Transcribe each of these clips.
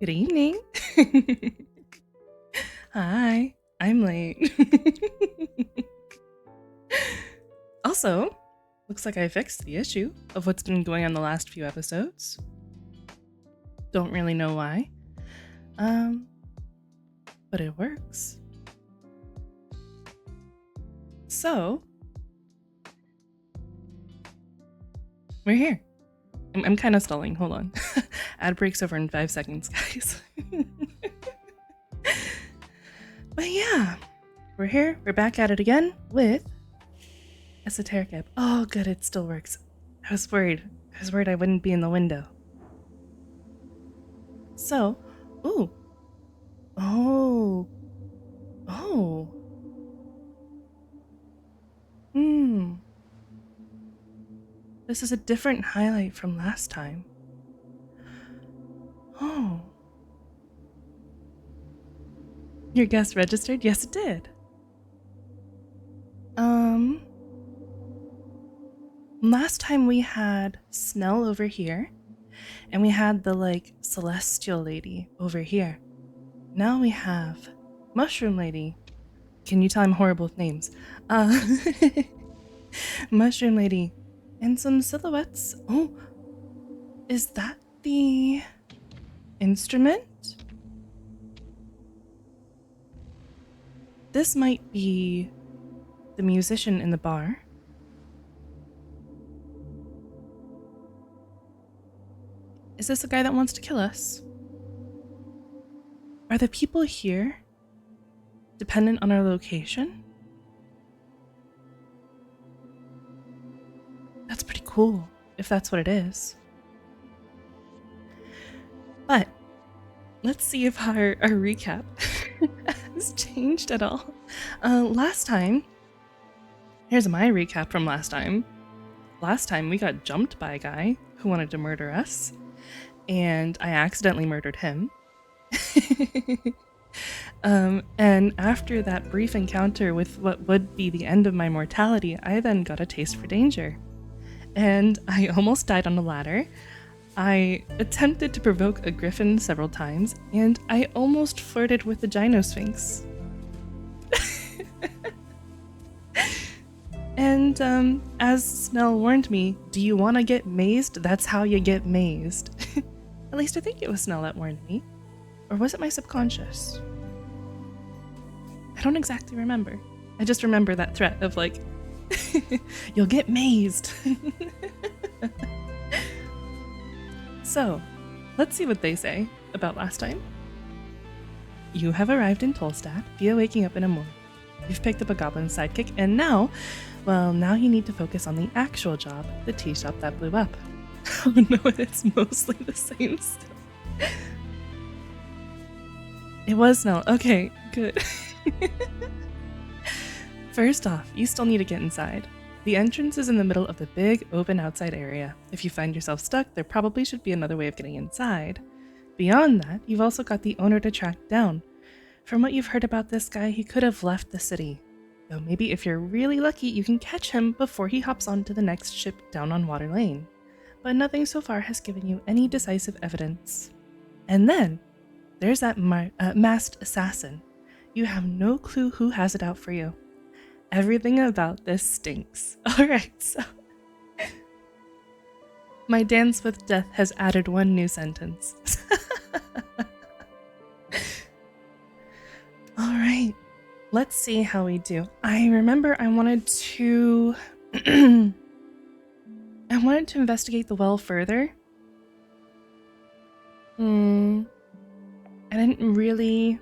Good evening. Hi, I'm late. Also, looks like I fixed the issue of what's been going on the last few episodes. Don't really know why. But it works. So, we're here. I'm kind of stalling. Hold on. Ad breaks over in 5 seconds, guys. But yeah, we're here. We're back at it again with Esoteric Ebb. Oh, good. It still works. I was worried I wouldn't be in the window. So, ooh. Oh. Oh. This is a different highlight from last time. Oh. Your guest registered? Yes, it did. Last time we had Snell over here, and we had the, like, celestial lady over here. Now we have Mushroom Lady. Can you tell I'm horrible with names? Mushroom Lady. And some silhouettes. Oh, is that the instrument? This might be the musician in the bar. Is this the guy that wants to kill us? Are the people here dependent on our location? That's pretty cool, if that's what it is. But let's see if our recap has changed at all. Last time, here's my recap from last time. Last time we got jumped by a guy who wanted to murder us, and I accidentally murdered him. And after that brief encounter with what would be the end of my mortality, I then got a taste for danger. And I almost died on a ladder. I attempted to provoke a griffin several times, and I almost flirted with the Gynosphinx. And as Snell warned me, do you want to get mazed? That's how you get mazed. At least I think it was Snell that warned me. Or was it my subconscious? I don't exactly remember. I just remember that threat of, like, you'll get mazed. So, let's see what they say about last time. You have arrived in Tolstad via waking up in a morning. You've picked up a goblin sidekick, and now you need to focus on the actual job, the tea shop that blew up. Oh no, it's mostly the same stuff. It was Snell. Okay, good. First off, you still need to get inside. The entrance is in the middle of the big, open outside area. If you find yourself stuck, there probably should be another way of getting inside. Beyond that, you've also got the owner to track down. From what you've heard about this guy, he could have left the city. Though maybe if you're really lucky, you can catch him before he hops onto the next ship down on Water Lane. But nothing so far has given you any decisive evidence. And then, there's that masked assassin. You have no clue who has it out for you. Everything about this stinks. Alright, so my dance with death has added one new sentence. Alright, let's see how we do. I remember I wanted to investigate the well further. I didn't really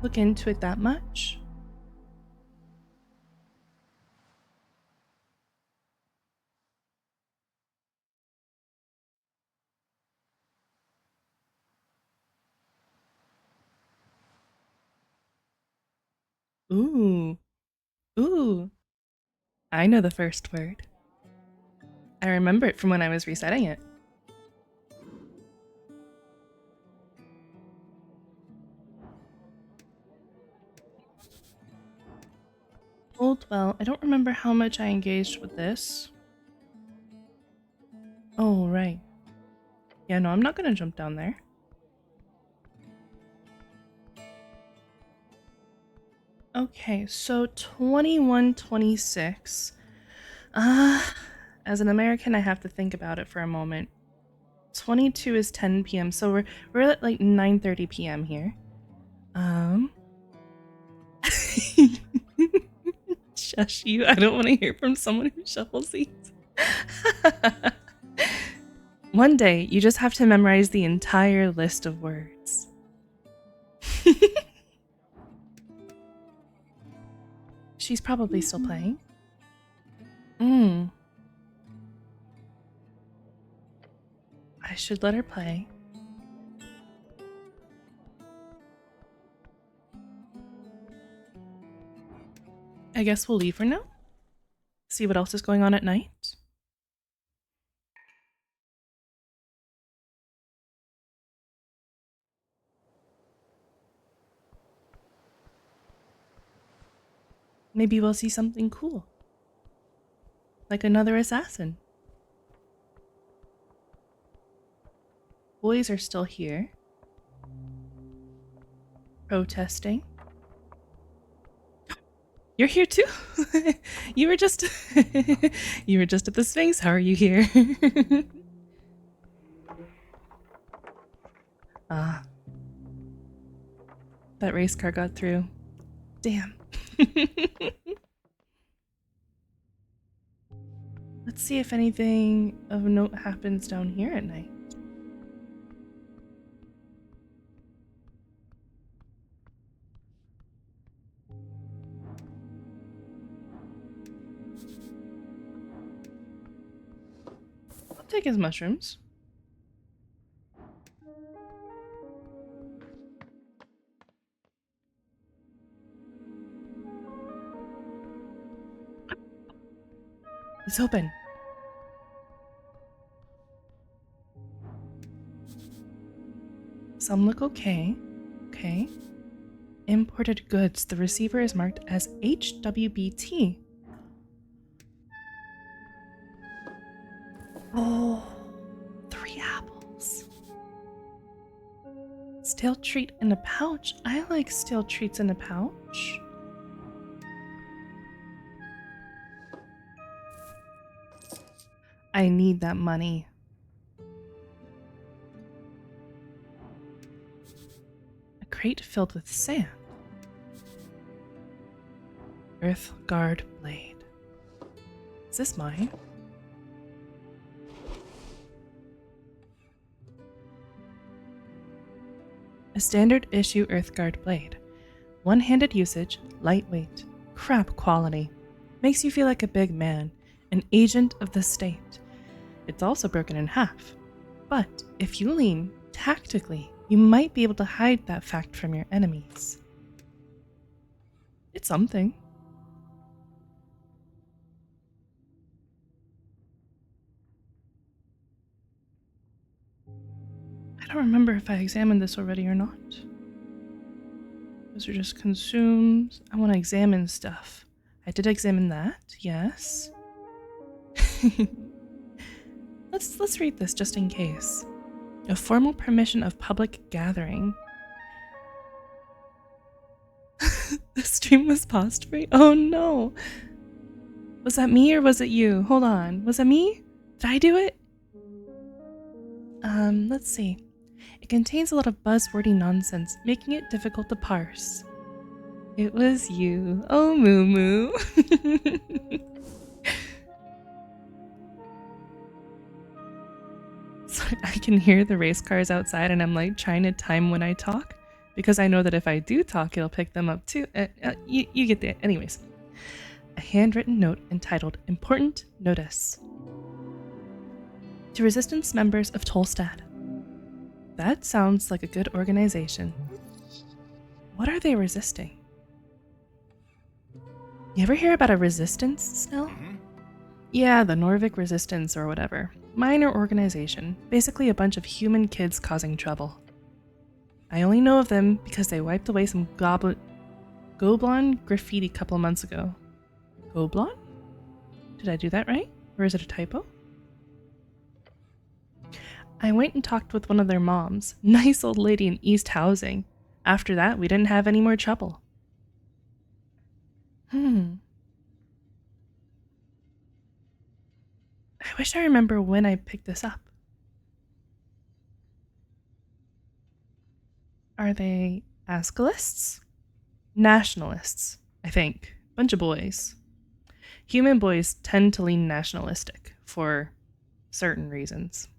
look into it that much. Ooh. Ooh. I know the first word. I remember it from when I was reciting it. Old well, I don't remember how much I engaged with this. Oh, right. Yeah, no, I'm not gonna jump down there. Okay, so 21:26. As an American, I have to think about it for a moment. 22 is 10 p.m., so we're at like 9:30 p.m. here. Shush you. I don't want to hear from someone who shuffles seats. One day, you just have to memorize the entire list of words. She's probably still playing. I should let her play. I guess we'll leave her now. See what else is going on at night. Maybe we'll see something cool. Like another assassin. Boys are still here. Protesting. You're here too? You were just you were just at the Sphinx. How are you here? Ah. That race car got through. Damn. Let's see if anything of note happens down here at night. I'll take his mushrooms. It's open. Some look okay. Okay. Imported goods. The receiver is marked as HWBT. Oh, 3 apples. Stale treat in a pouch. I like stale treats in a pouch. I need that money. A crate filled with sand. Earth Guard blade. Is this mine? A standard issue Earthguard blade. One-handed usage, lightweight, crap quality. Makes you feel like a big man, an agent of the state. It's also broken in half. But if you lean tactically, you might be able to hide that fact from your enemies. It's something. I don't remember if I examined this already or not. Those are just consumed. I want to examine stuff. I did examine that, yes. Let's read this just in case. A formal permission of public gathering. The stream was paused for you? Oh no. Was that me or was it you? Hold on. Was that me? Did I do it? Let's see. It contains a lot of buzzwordy nonsense, making it difficult to parse. It was you. Oh, Moo Moo. So I can hear the race cars outside and I'm like trying to time when I talk because I know that if I do talk, it'll pick them up too. You get the... Anyways. A handwritten note entitled Important Notice. To resistance members of Tolstad. That sounds like a good organization. What are they resisting? You ever hear about a resistance, Snell? Yeah, the Norvik Resistance or whatever. Minor organization. Basically a bunch of human kids causing trouble. I only know of them because they wiped away some Goblin graffiti a couple months ago. Goblin? Did I do that right? Or is it a typo? I went and talked with one of their moms. Nice old lady in East Housing. After that, we didn't have any more trouble. I wish I remember when I picked this up. Are they Ascalists? Nationalists, I think. Bunch of boys. Human boys tend to lean nationalistic for certain reasons.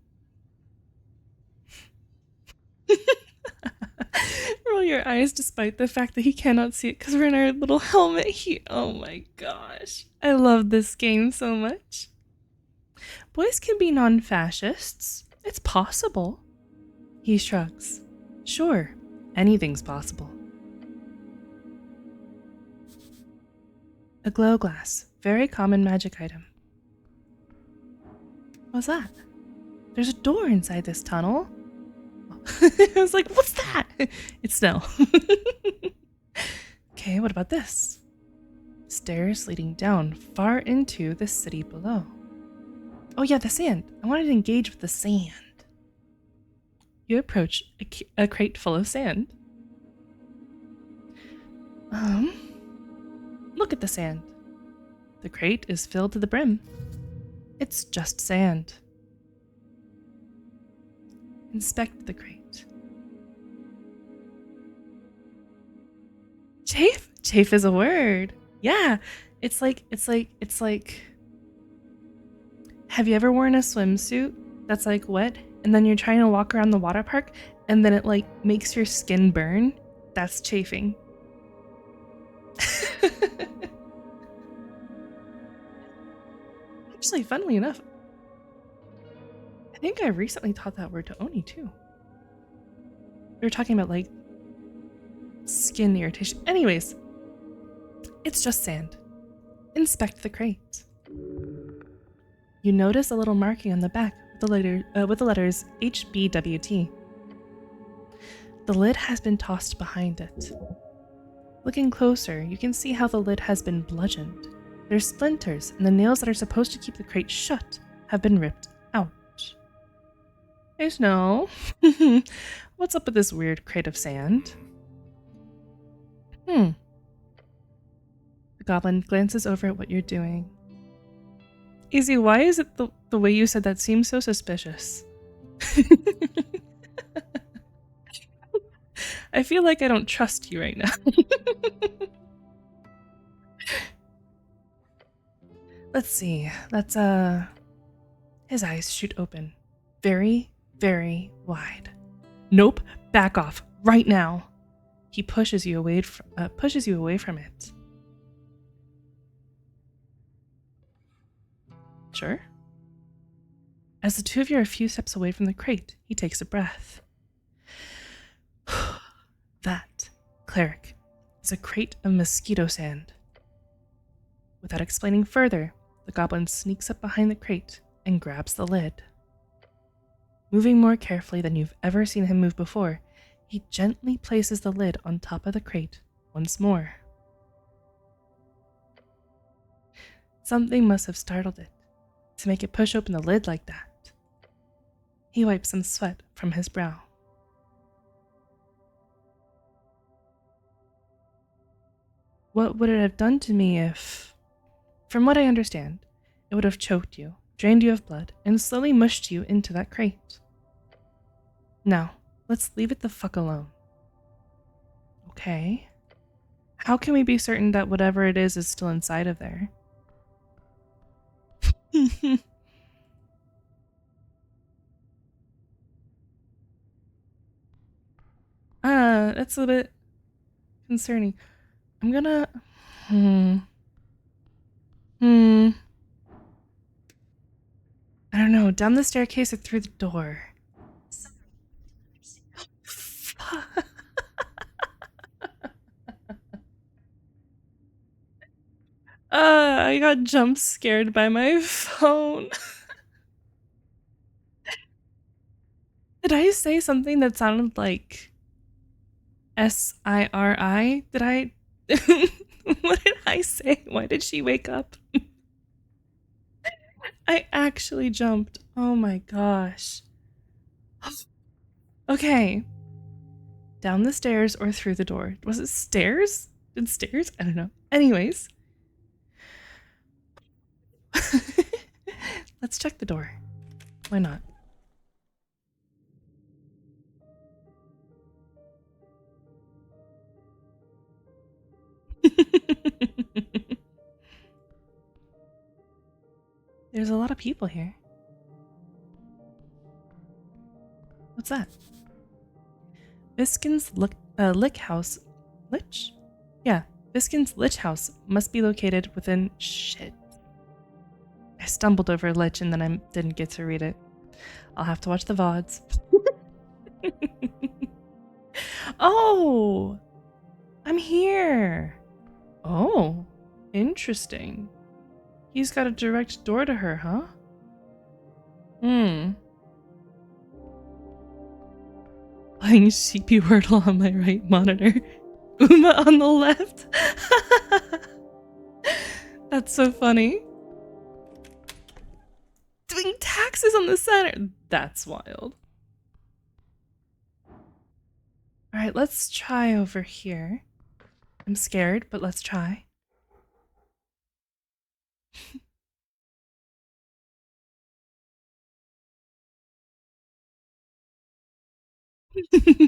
Roll your eyes despite the fact that he cannot see it because we're in our little helmet. Oh my gosh. I love this game so much. Boys can be non-fascists. It's possible. He shrugs. Sure, anything's possible. A glow glass. Very common magic item. What's that? There's a door inside this tunnel. I was like, what's that? It's snow. Okay, what about this? Stairs leading down far into the city below. Oh yeah, the sand. I wanted to engage with the sand. You approach a crate full of sand. Look at the sand. The crate is filled to the brim. It's just sand. Inspect the crate. Chafe? Chafe is a word. Yeah. It's like have you ever worn a swimsuit that's like wet and then you're trying to walk around the water park and then it like makes your skin burn? That's chafing. Actually, funnily enough, I think I recently taught that word to Oni too. We were talking about like skin irritation. Anyways, it's just sand. Inspect the crate. You notice a little marking on the back with the letters HBWT. The lid has been tossed behind it. Looking closer, you can see how the lid has been bludgeoned. There's splinters, and the nails that are supposed to keep the crate shut have been ripped out. Hey, Snow. What's up with this weird crate of sand? The goblin glances over at what you're doing. Izzy, why is it the way you said that seems so suspicious? I feel like I don't trust you right now. Let's see. Let's, his eyes shoot open. Very, very wide. Nope. Back off. Right now. He pushes you away from it. Sure. As the two of you are a few steps away from the crate, he takes a breath. That, cleric, is a crate of mosquito sand. Without explaining further, the goblin sneaks up behind the crate and grabs the lid. Moving more carefully than you've ever seen him move before, he gently places the lid on top of the crate once more. Something must have startled it to make it push open the lid like that. He wipes some sweat from his brow. What would it have done to me if... From what I understand, it would have choked you, drained you of blood, and slowly mushed you into that crate. Now, let's leave it the fuck alone. Okay. How can we be certain that whatever it is still inside of there? That's a bit concerning. I'm gonna... I don't know, down the staircase or through the door? I got jump scared by my phone. Did I say something that sounded like SIRI? Did I? What did I say? Why did she wake up? I actually jumped. Oh my gosh. Okay. Down the stairs or through the door? Was it stairs? Did stairs? I don't know. Anyways, Let's check the door. Why not? There's a lot of people here. What's that? Biskin's Lich House. Lich? Yeah, Biskin's Lich House must be located within. Shit. I stumbled over Lich and then I didn't get to read it. I'll have to watch the VODs. Oh! I'm here! Oh, interesting. He's got a direct door to her, huh? Playing Sheepie Wordle on my right monitor. Uma on the left. That's so funny. Doing taxes on the center. That's wild. Alright, let's try over here. I'm scared, but let's try.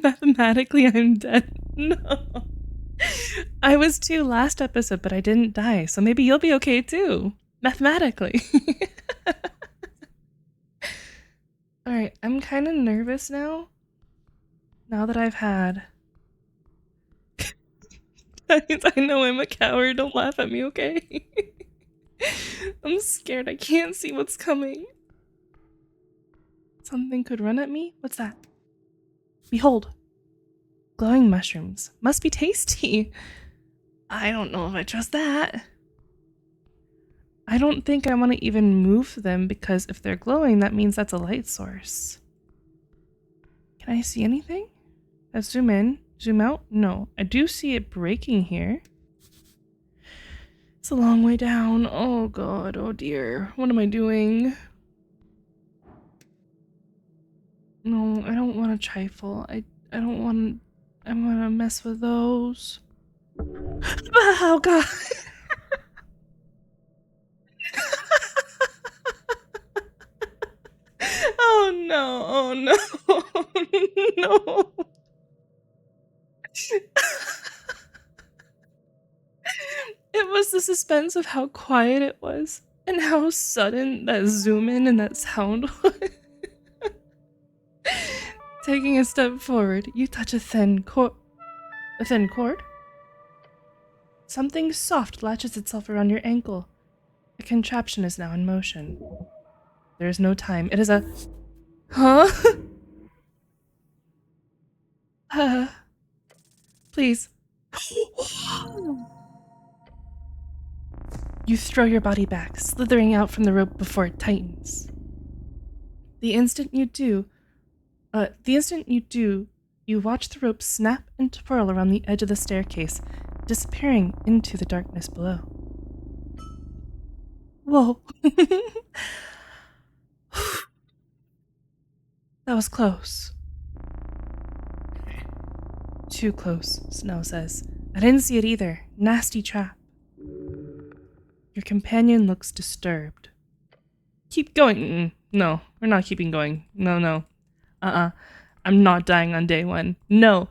Mathematically, I'm dead. No. I was too last episode, but I didn't die, so maybe you'll be okay too. Mathematically. Alright, I'm kind of nervous now. Now that I've had. Guys, I know I'm a coward. Don't laugh at me, okay? I'm scared. I can't see what's coming. Something could run at me? What's that? Behold. Glowing mushrooms. Must be tasty. I don't know if I trust that. I don't think I want to even move them because if they're glowing, that means that's a light source. Can I see anything? Let's zoom in. Zoom out? No. I do see it breaking here. It's a long way down. Oh god. Oh dear. What am I doing? No, I don't want to trifle. I don't want to. I'm gonna mess with those. Oh god. Oh no. Oh no. No. It was the suspense of how quiet it was and how sudden that zoom in and that sound was. Taking a step forward, you touch a thin cord. A thin cord? Something soft latches itself around your ankle. A contraption is now in motion. There is no time. It is a... Huh? Please. You throw your body back, slithering out from the rope before it tightens. The instant you do, you watch the rope snap and twirl around the edge of the staircase, disappearing into the darkness below. Whoa. That was close. Too close, Snow says. I didn't see it either. Nasty trap. Your companion looks disturbed. Keep going. No, we're not keeping going. No. I'm not dying on day one. No.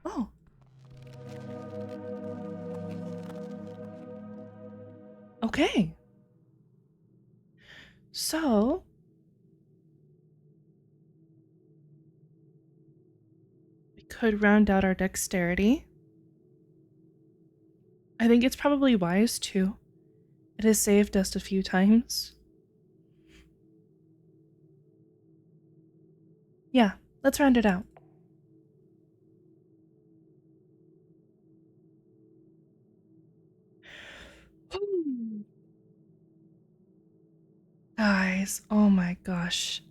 Oh. Okay. So... we could round out our dexterity. I think it's probably wise too. It has saved us a few times. Yeah, let's round it out. Guys, oh my gosh.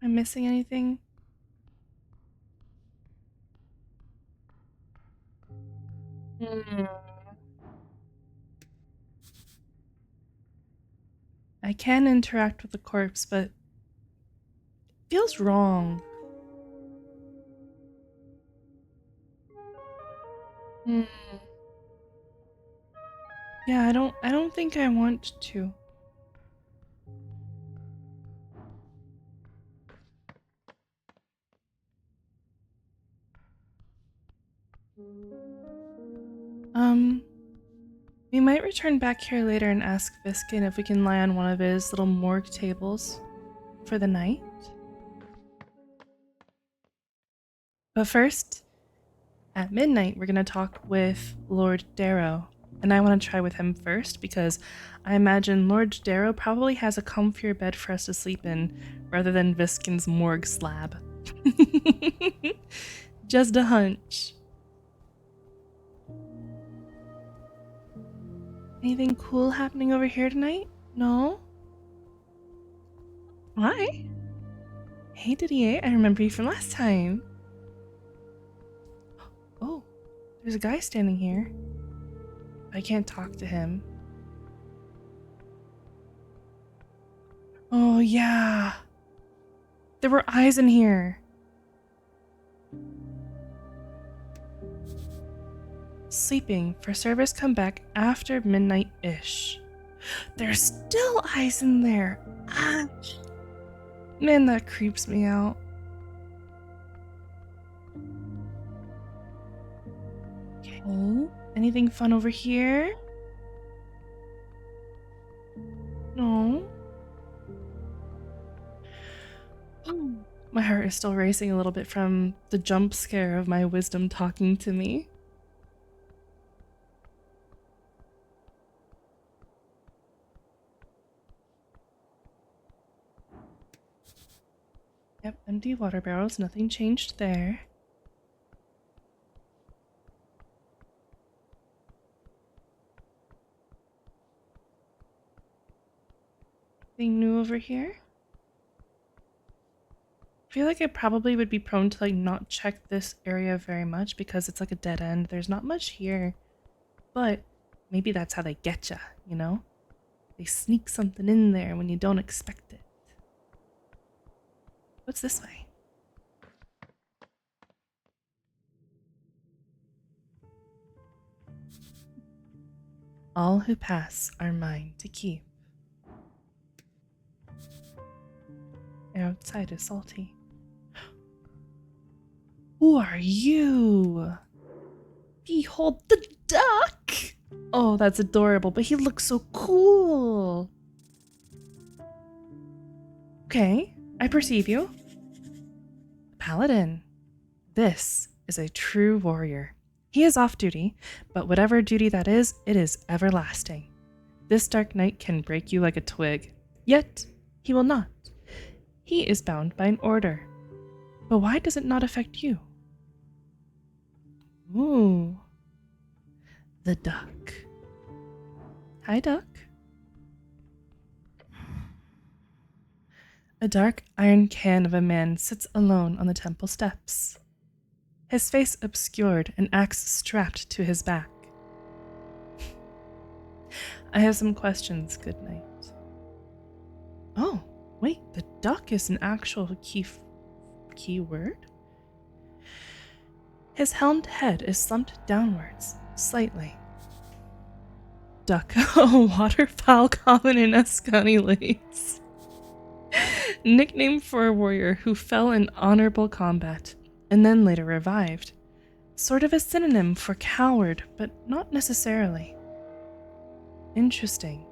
Am I missing anything? I can interact with the corpse, but it feels wrong. Hmm. Yeah, I don't think I want to. We might return back here later and ask Viskin if we can lie on one of his little morgue tables for the night. But first, at midnight, we're going to talk with Lord Darrow. And I want to try with him first because I imagine Lord Darrow probably has a comfier bed for us to sleep in rather than Viskin's morgue slab. Just a hunch. Anything cool happening over here tonight? No? Hi. Hey, Didier. I remember you from last time. Oh, there's a guy standing here. I can't talk to him. Oh, yeah. There were eyes in here. Sleeping for service come back after midnight-ish. There's still eyes in there. Ah. Man, that creeps me out. Okay. Anything fun over here? No. Oh. My heart is still racing a little bit from the jump scare of my wisdom talking to me. Yep, empty water barrels, nothing changed there. Anything new over here? I feel like I probably would be prone to like not check this area very much because it's like a dead end. There's not much here. But maybe that's how they get ya, you know? They sneak something in there when you don't expect it. What's this way? All who pass are mine to keep. Air outside is salty. Who are you? Behold the duck! Oh, that's adorable, but he looks so cool. Okay, I perceive you. Paladin. This is a true warrior. He is off duty, but whatever duty that is, it is everlasting. This dark night can break you like a twig, yet he will not. He is bound by an order. But why does it not affect you? Ooh. The duck. Hi, duck. A dark iron can of a man sits alone on the temple steps. His face obscured, an axe strapped to his back. I have some questions, good night. Oh, wait, the duck is an actual key word? His helmed head is slumped downwards, slightly. Duck, a waterfowl common in Ascani Lakes. Nickname for a warrior who fell in honorable combat and then later revived. Sort of a synonym for coward, but not necessarily. Interesting.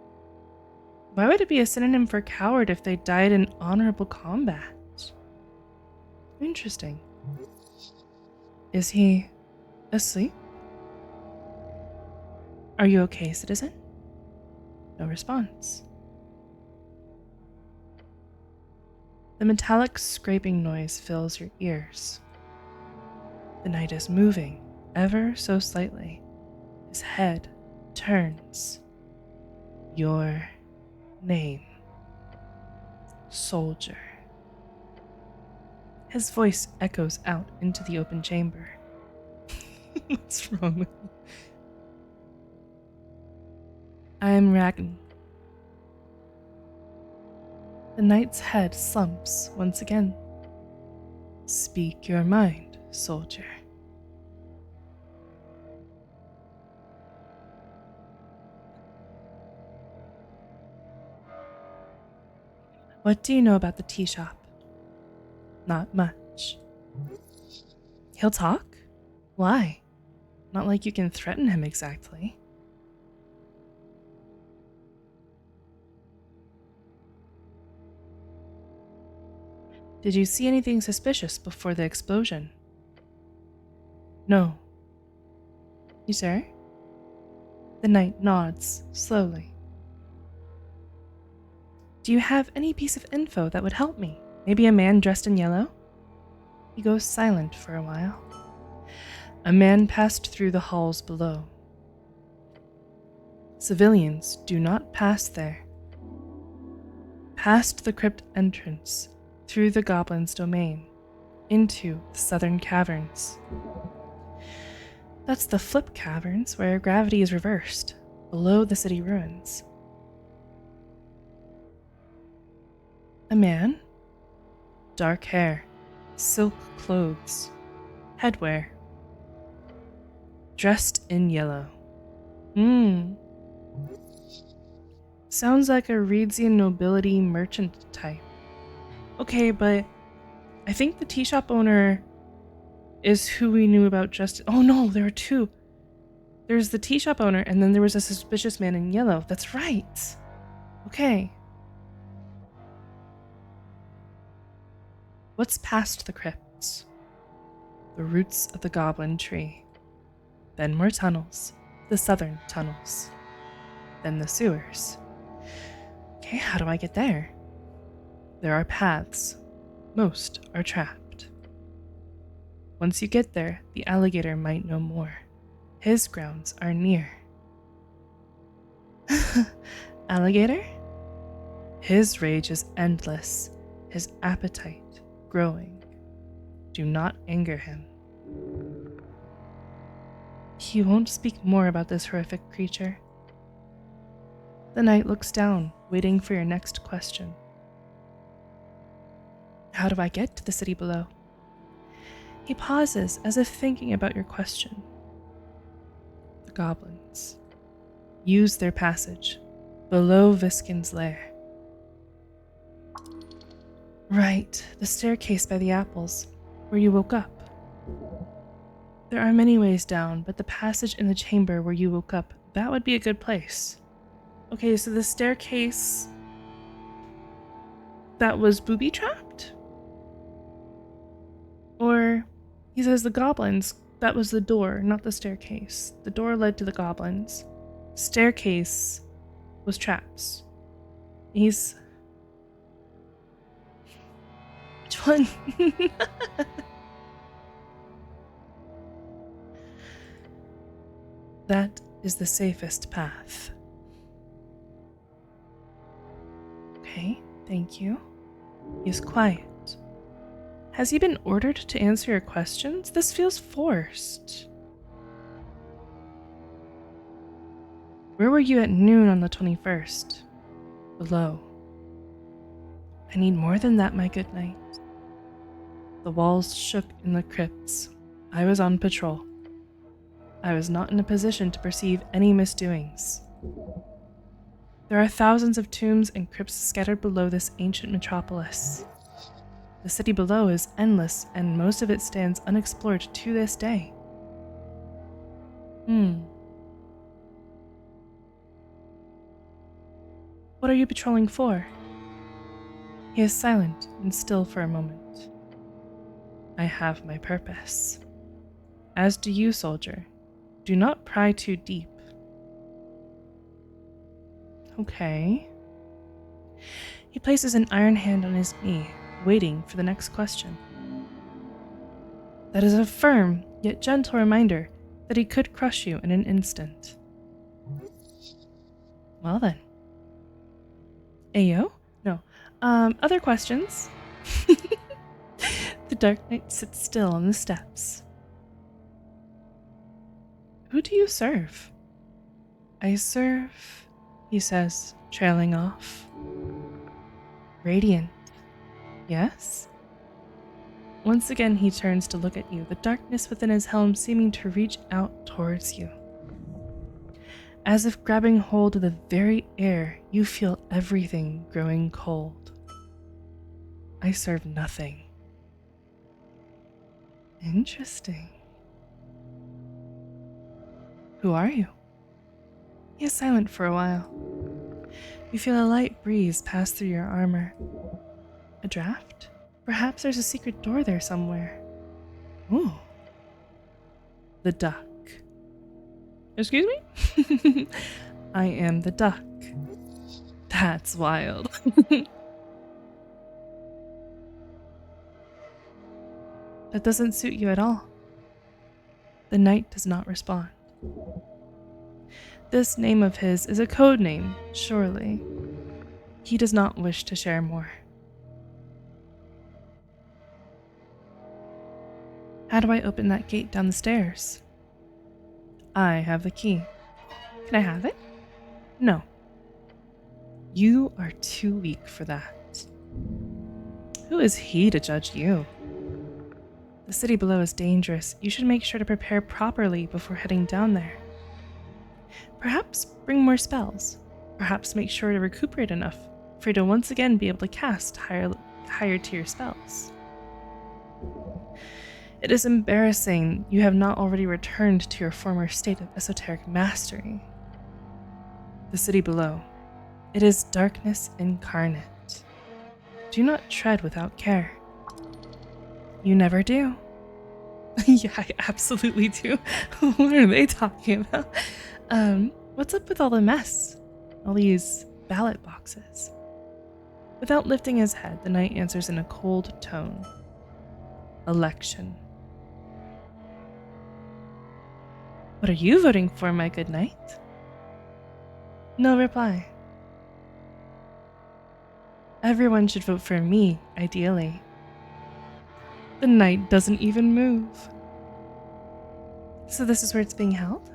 Why would it be a synonym for coward if they died in honorable combat? Interesting. Is he asleep? Are you okay, citizen? No response. The metallic scraping noise fills your ears. The knight is moving, ever so slightly. His head turns. Your name. Soldier. His voice echoes out into the open chamber. What's wrong with me? I am Ragn. The knight's head slumps once again. Speak your mind, soldier. What do you know about the tea shop? Not much. He'll talk? Why? Not like you can threaten him exactly. Did you see anything suspicious before the explosion? No. You sir? The knight nods slowly. Do you have any piece of info that would help me? Maybe a man dressed in yellow? He goes silent for a while. A man passed through the halls below. Civilians do not pass there. Past the crypt entrance, through the goblin's domain, into the southern caverns. That's the flip caverns where gravity is reversed, below the city ruins. A man? Dark hair, silk clothes, headwear. Dressed in yellow. Sounds like a Reedsian nobility merchant type. Okay, but I think the tea shop owner is who we knew about just... Oh no, there are two. There's the tea shop owner, and then there was a suspicious man in yellow. That's right. Okay. What's past the crypts? The roots of the goblin tree. Then more tunnels. The southern tunnels. Then the sewers. Okay, how do I get there? There are paths. Most are trapped. Once you get there, the alligator might know more. His grounds are near. Alligator? His rage is endless, his appetite growing. Do not anger him. He won't speak more about this horrific creature. The knight looks down, waiting for your next question. How do I get to the city below? He pauses, as if thinking about your question. The goblins use their passage below Viskin's lair. Right, the staircase by the apples, where you woke up. There are many ways down, but the passage in the chamber where you woke up, that would be a good place. Okay, so the staircase that was booby-trapped? Or, he says the goblins, that was the door, not the staircase. The door led to the goblins. Staircase was traps. Which one? That is the safest path. Okay, thank you. He's quiet. Has he been ordered to answer your questions? This feels forced. Where were you at noon on the 21st? Below. I need more than that, my good knight. The walls shook in the crypts. I was on patrol. I was not in a position to perceive any misdoings. There are thousands of tombs and crypts scattered below this ancient metropolis. The city below is endless, and most of it stands unexplored to this day. What are you patrolling for? He is silent and still for a moment. I have my purpose. As do you, soldier. Do not pry too deep. Okay. He places an iron hand on his knee, waiting for the next question. That is a firm, yet gentle reminder that he could crush you in an instant. Well then. Ayo? No. Other questions? The Dark Knight sits still on the steps. Who do you serve? I serve, he says, trailing off. Radiant. Yes? Once again, he turns to look at you, the darkness within his helm seeming to reach out towards you. As if grabbing hold of the very air, you feel everything growing cold. I serve nothing. Interesting. Who are you? He is silent for a while. You feel a light breeze pass through your armor. A draft? Perhaps there's a secret door there somewhere. Ooh. The duck. Excuse me? I am the duck. That's wild. That doesn't suit you at all. The knight does not respond. This name of his is a code name, surely. He does not wish to share more. How do I open that gate down the stairs? I have the key. Can I have it? No. You are too weak for that. Who is he to judge you? The city below is dangerous. You should make sure to prepare properly before heading down there. Perhaps bring more spells. Perhaps make sure to recuperate enough for you to once again be able to cast higher tier spells. It is embarrassing you have not already returned to your former state of esoteric mastery. The city below. It is darkness incarnate. Do not tread without care. You never do. Yeah, I absolutely do. What are they talking about? What's up with all the mess? All these ballot boxes? Without lifting his head, the knight answers in a cold tone. Election. What are you voting for, my good knight? No reply. Everyone should vote for me, ideally. The knight doesn't even move. So this is where it's being held?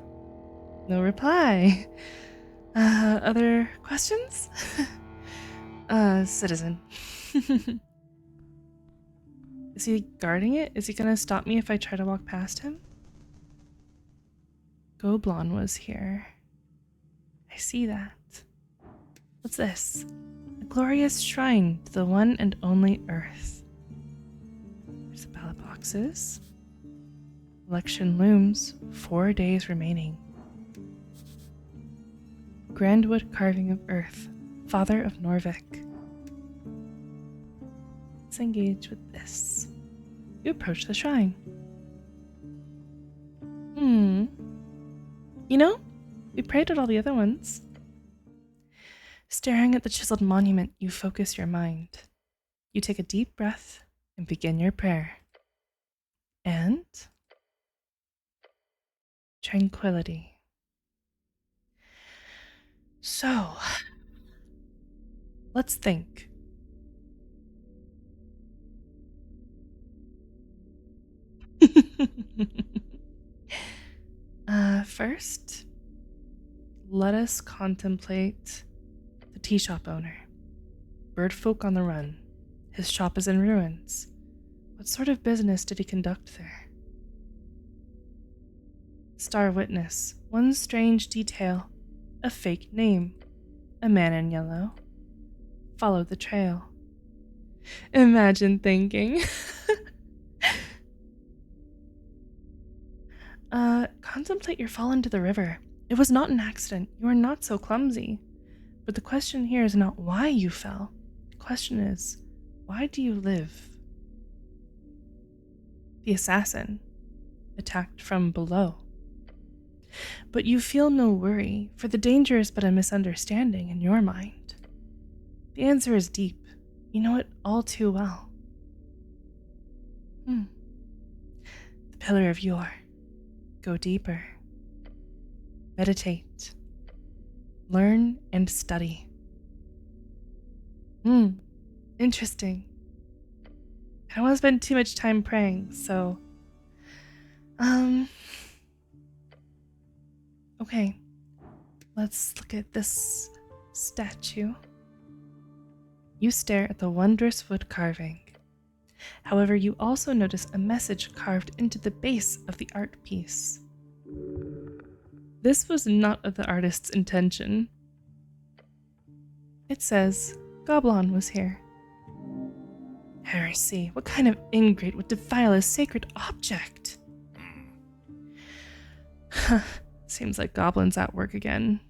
No reply. Other questions? Citizen. Is he guarding it? Is he gonna stop me if I try to walk past him? Goblin was here. I see that. What's this? A glorious shrine to the one and only Earth. There's the ballot boxes. Election looms. 4 days remaining. Grandwood carving of Earth. Father of Norvik. Let's engage with this. You approach the shrine. You know, we prayed at all the other ones. Staring at the chiseled monument, you focus your mind. You take a deep breath and begin your prayer. And tranquility. So, let's think. First, let us contemplate the tea shop owner. Birdfolk on the run. His shop is in ruins. What sort of business did he conduct there? Star witness. One strange detail. A fake name. A man in yellow. Follow the trail. Imagine thinking. Contemplate your fall into the river. It was not an accident. You are not so clumsy. But the question here is not why you fell. The question is, why do you live? The assassin. Attacked from below. But you feel no worry, for the danger is but a misunderstanding in your mind. The answer is deep. You know it all too well. The pillar of yore. Go deeper. Meditate. Learn and study. Interesting. I don't want to spend too much time praying, so... Okay. Let's look at this statue. You stare at the wondrous wood carving. However, you also notice a message carved into the base of the art piece. This was not the artist's intention. It says, Goblin was here. Heresy. What kind of ingrate would defile a sacred object? Seems like Goblin's at work again.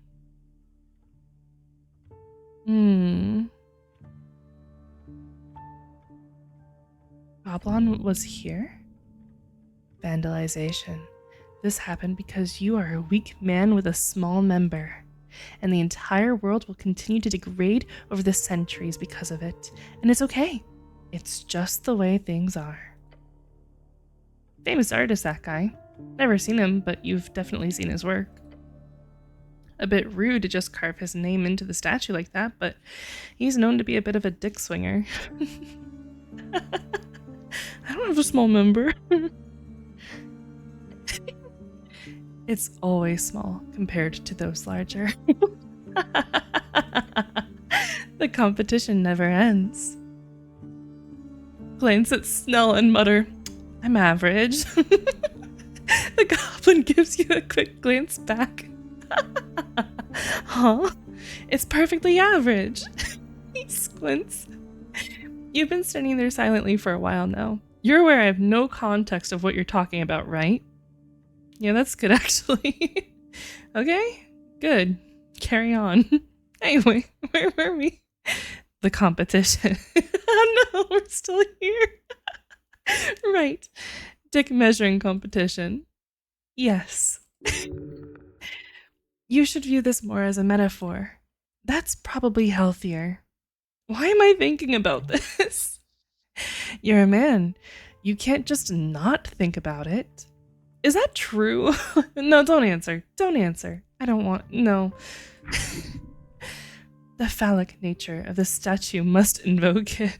Goblin was here? Vandalization. This happened because you are a weak man with a small member, and the entire world will continue to degrade over the centuries because of it. And it's okay. It's just the way things are. Famous artist, that guy. Never seen him, but you've definitely seen his work. A bit rude to just carve his name into the statue like that, but he's known to be a bit of a dick swinger. I don't have a small member. It's always small compared to those larger. The competition never ends. Glance at Snell and mutter, I'm average. The goblin gives you a quick glance back. Huh? It's perfectly average. He squints. You've been standing there silently for a while now. You're aware I have no context of what you're talking about, right? Yeah, that's good, actually. Okay, good. Carry on. Anyway, where were we? The competition. Oh no, we're still here. Right. Dick measuring competition. Yes. You should view this more as a metaphor. That's probably healthier. Why am I thinking about this? You're a man. You can't just not think about it. Is that true? No, don't answer. Don't answer. I don't want... No. The phallic nature of the statue must invoke it.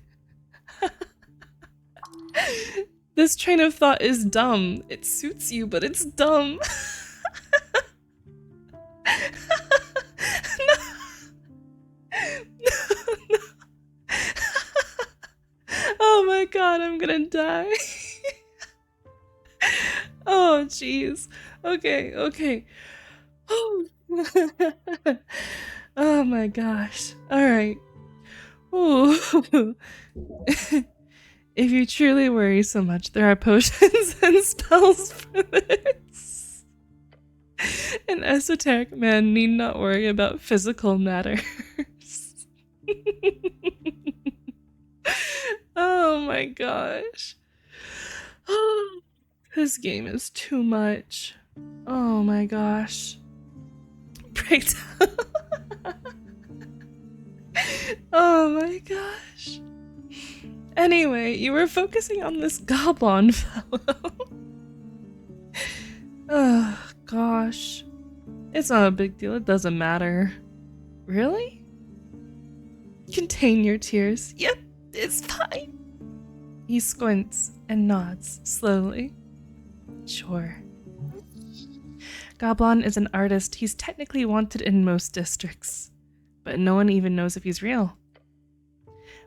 This train of thought is dumb. It suits you, but it's dumb. No. No. Oh my god, I'm gonna die. Oh, jeez. Okay. Oh. Oh my gosh. Alright. Ooh. If you truly worry so much, there are potions and spells for this. An esoteric man need not worry about physical matters. Oh my gosh. This game is too much. Oh my gosh. Breakdown. Oh my gosh. Anyway, you were focusing on this goblin fellow. Oh gosh. It's not a big deal, it doesn't matter. Really? Contain your tears. Yep, it's fine. He squints and nods slowly. Sure. Goblin is an artist. He's technically wanted in most districts, but no one even knows if he's real.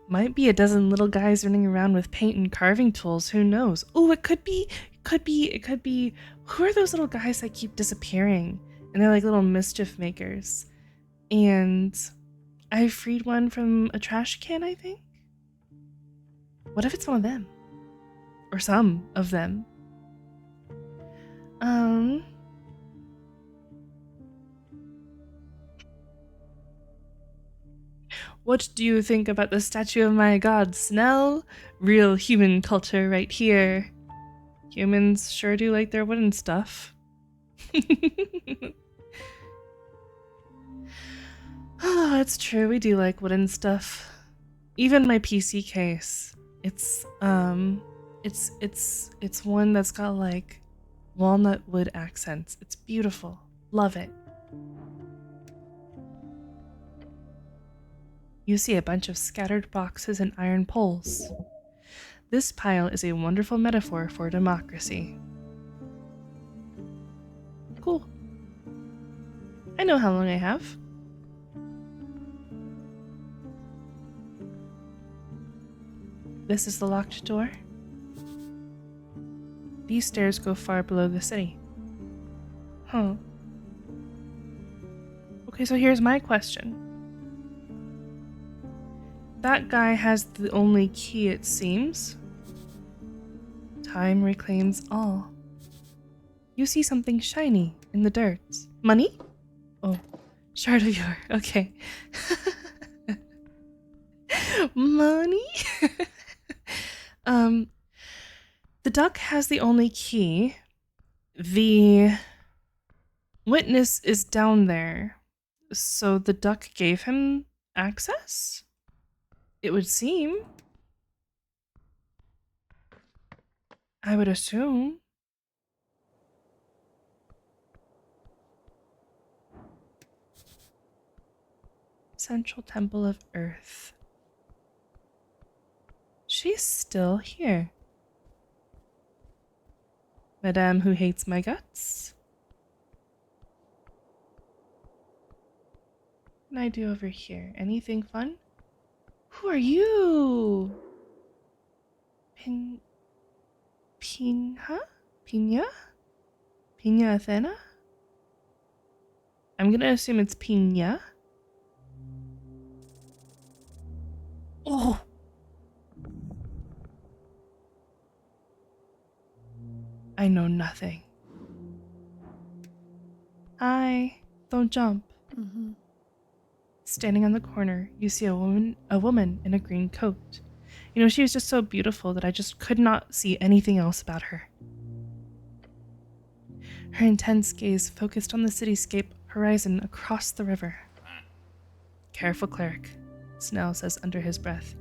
Might be a dozen little guys running around with paint and carving tools, who knows? Oh, it could be, who are those little guys that keep disappearing? And they're like little mischief makers. And I freed one from a trash can, I think? What if it's one of them? Or some of them? What do you think about the statue of my god, Snell? Real human culture right here. Humans sure do like their wooden stuff. Oh, it's true, we do like wooden stuff. Even my PC case. It's one that's got like walnut wood accents. It's beautiful. Love it. You see a bunch of scattered boxes and iron poles. This pile is a wonderful metaphor for democracy. Cool. I know how long I have. This is the locked door. These stairs go far below the city. Huh. Okay, so here's my question. That guy has the only key, it seems. Time reclaims all. You see something shiny in the dirt. Money? Oh, shard of yore. Okay. Money? The duck has the only key. The witness is down there. So the duck gave him access? It would seem. I would assume. Central Temple of Earth. She's still here. Madame who hates my guts. What can I do over here? Anything fun? Who are you? Pina? Pina Athena? I'm gonna assume it's Pina. Oh! I know nothing. Hi, don't jump. Mm-hmm. Standing on the corner, you see a woman in a green coat. You know, she was just so beautiful that I just could not see anything else about her. Her intense gaze focused on the cityscape horizon across the river. Careful, cleric, Snell says under his breath.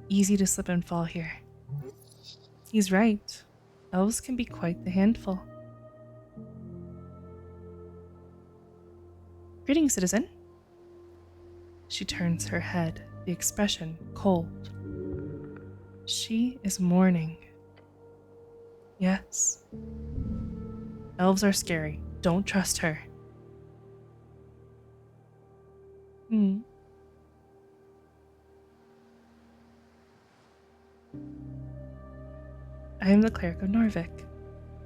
Easy to slip and fall here. He's right. Elves can be quite the handful. Greetings, citizen. She turns her head, the expression cold. She is mourning. Yes. Elves are scary. Don't trust her. I am the cleric of Norvik.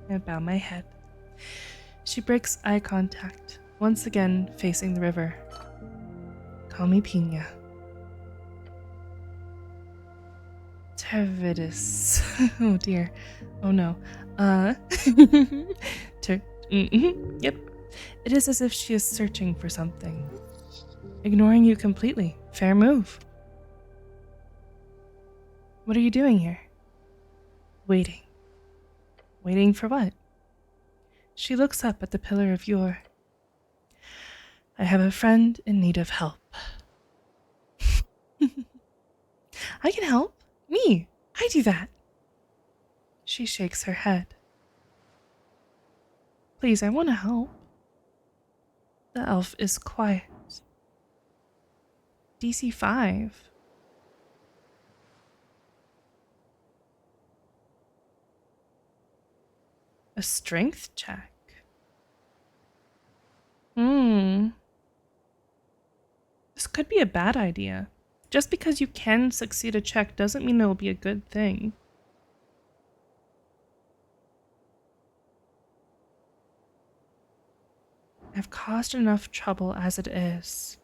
I bow my head. She breaks eye contact, once again facing the river. Call me Pina. Tervidus. Oh dear. Oh no. Yep. It is as if she is searching for something. Ignoring you completely. Fair move. What are you doing here? Waiting. Waiting for what? She looks up at the pillar of yore. I have a friend in need of help. I can help. Me. I do that. She shakes her head. Please, I want to help. The elf is quiet. DC 5. A strength check. This could be a bad idea. Just because you can succeed a check doesn't mean it will be a good thing. I've caused enough trouble as it is.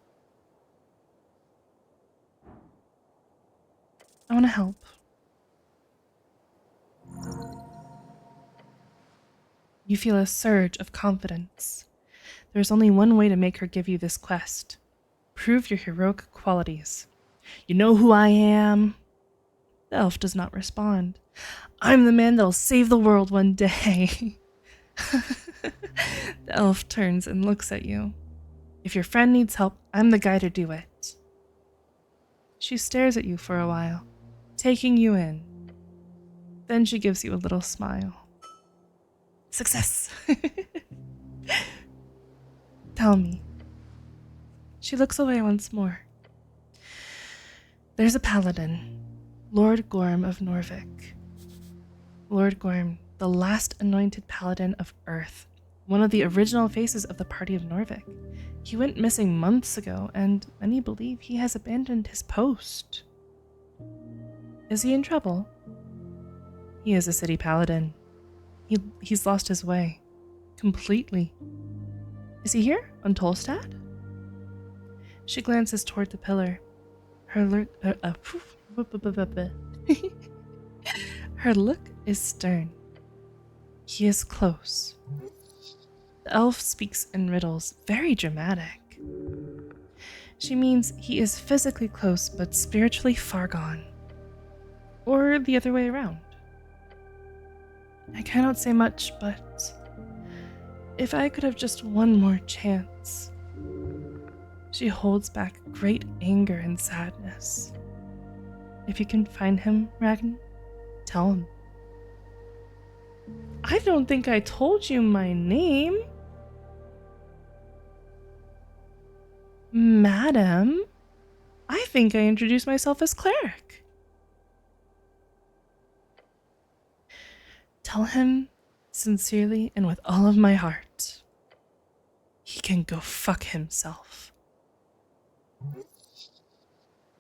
I want to help. You feel a surge of confidence. There's only one way to make her give you this quest. Prove your heroic qualities. You know who I am? The elf does not respond. I'm the man that'll save the world one day. The elf turns and looks at you. If your friend needs help, I'm the guy to do it. She stares at you for a while, taking you in. Then she gives you a little smile. Success! Tell me. She looks away once more. There's a paladin, Lord Gorm of Norvik. Lord Gorm, the last anointed paladin of Earth, one of the original faces of the party of Norvik. He went missing months ago, and many believe he has abandoned his post. Is he in trouble? He is a city paladin. He's lost his way. Completely. Is he here on Tolstad? She glances toward the pillar. Her look is stern. He is close. The elf speaks in riddles, very dramatic. She means he is physically close but spiritually far gone. Or the other way around. I cannot say much, but if I could have just one more chance. She holds back great anger and sadness. If you can find him, Ragn, tell him. I don't think I told you my name. Madam, I think I introduced myself as cleric. Tell him sincerely and with all of my heart. He can go fuck himself.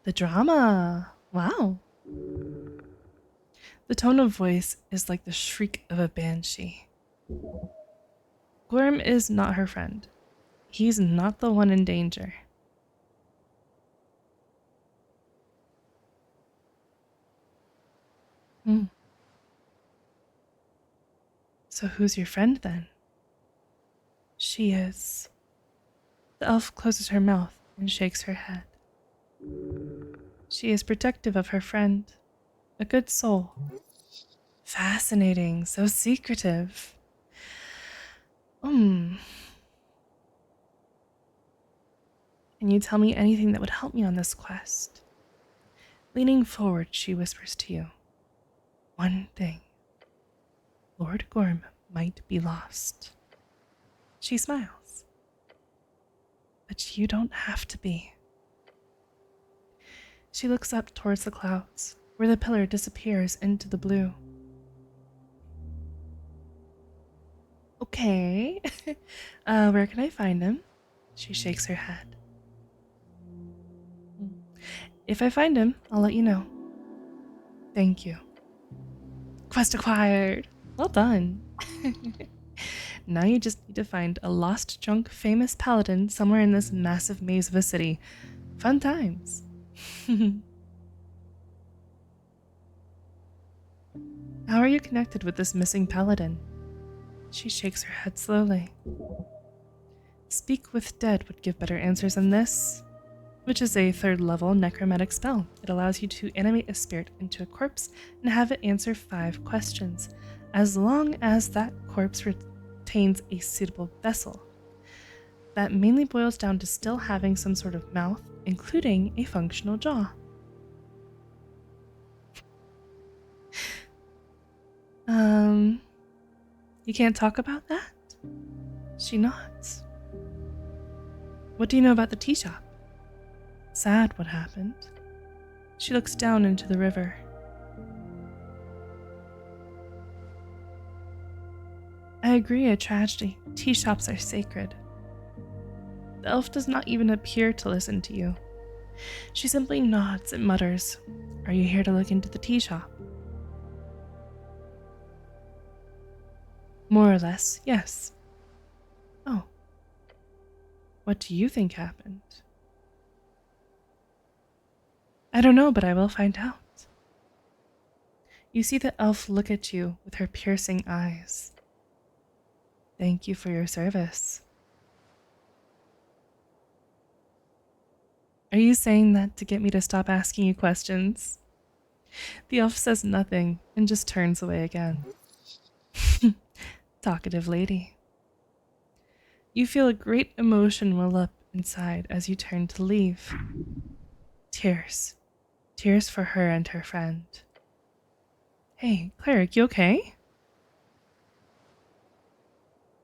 The drama. Wow. The tone of voice is like the shriek of a banshee. Gorm is not her friend. He's not the one in danger. So who's your friend then? She is. The elf closes her mouth and shakes her head. She is protective of her friend. A good soul. Fascinating, so secretive. Can you tell me anything that would help me on this quest? Leaning forward, she whispers to you. One thing. Lord Gorm might be lost. She smiles. But you don't have to be. She looks up towards the clouds, where the pillar disappears into the blue. Okay. Where can I find him? She shakes her head. If I find him, I'll let you know. Thank you. Quest acquired. Well done. Now you just need to find a lost, drunk, famous paladin somewhere in this massive maze of a city. Fun times. How are you connected with this missing paladin? She shakes her head slowly. Speak with Dead would give better answers than this, which is a 3rd level necromantic spell. It allows you to animate a spirit into a corpse and have it answer 5 questions, as long as that corpse retains a suitable vessel. That mainly boils down to still having some sort of mouth, including a functional jaw. You can't talk about that? She nods. What do you know about the tea shop? Sad what happened. She looks down into the river. I agree, a tragedy. Tea shops are sacred. The elf does not even appear to listen to you. She simply nods and mutters, Are you here to look into the tea shop? More or less, yes. Oh. What do you think happened? I don't know, but I will find out. You see the elf look at you with her piercing eyes. Thank you for your service. Are you saying that to get me to stop asking you questions? The elf says nothing and just turns away again. Talkative lady. You feel a great emotion well up inside as you turn to leave. Tears. Tears for her and her friend. Hey, cleric, you okay?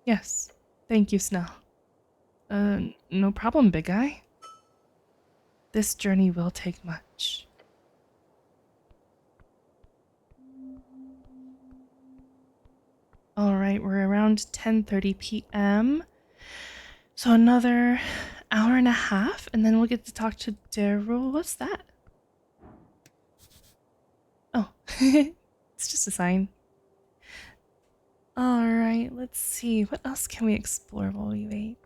Yes. Thank you, Snell. No problem, big guy. This journey will take much. Alright, we're around 10:30 p.m. So another hour and a half, and then we'll get to talk to Daryl. What's that? Oh, it's just a sign. Alright, let's see. What else can we explore while we wait?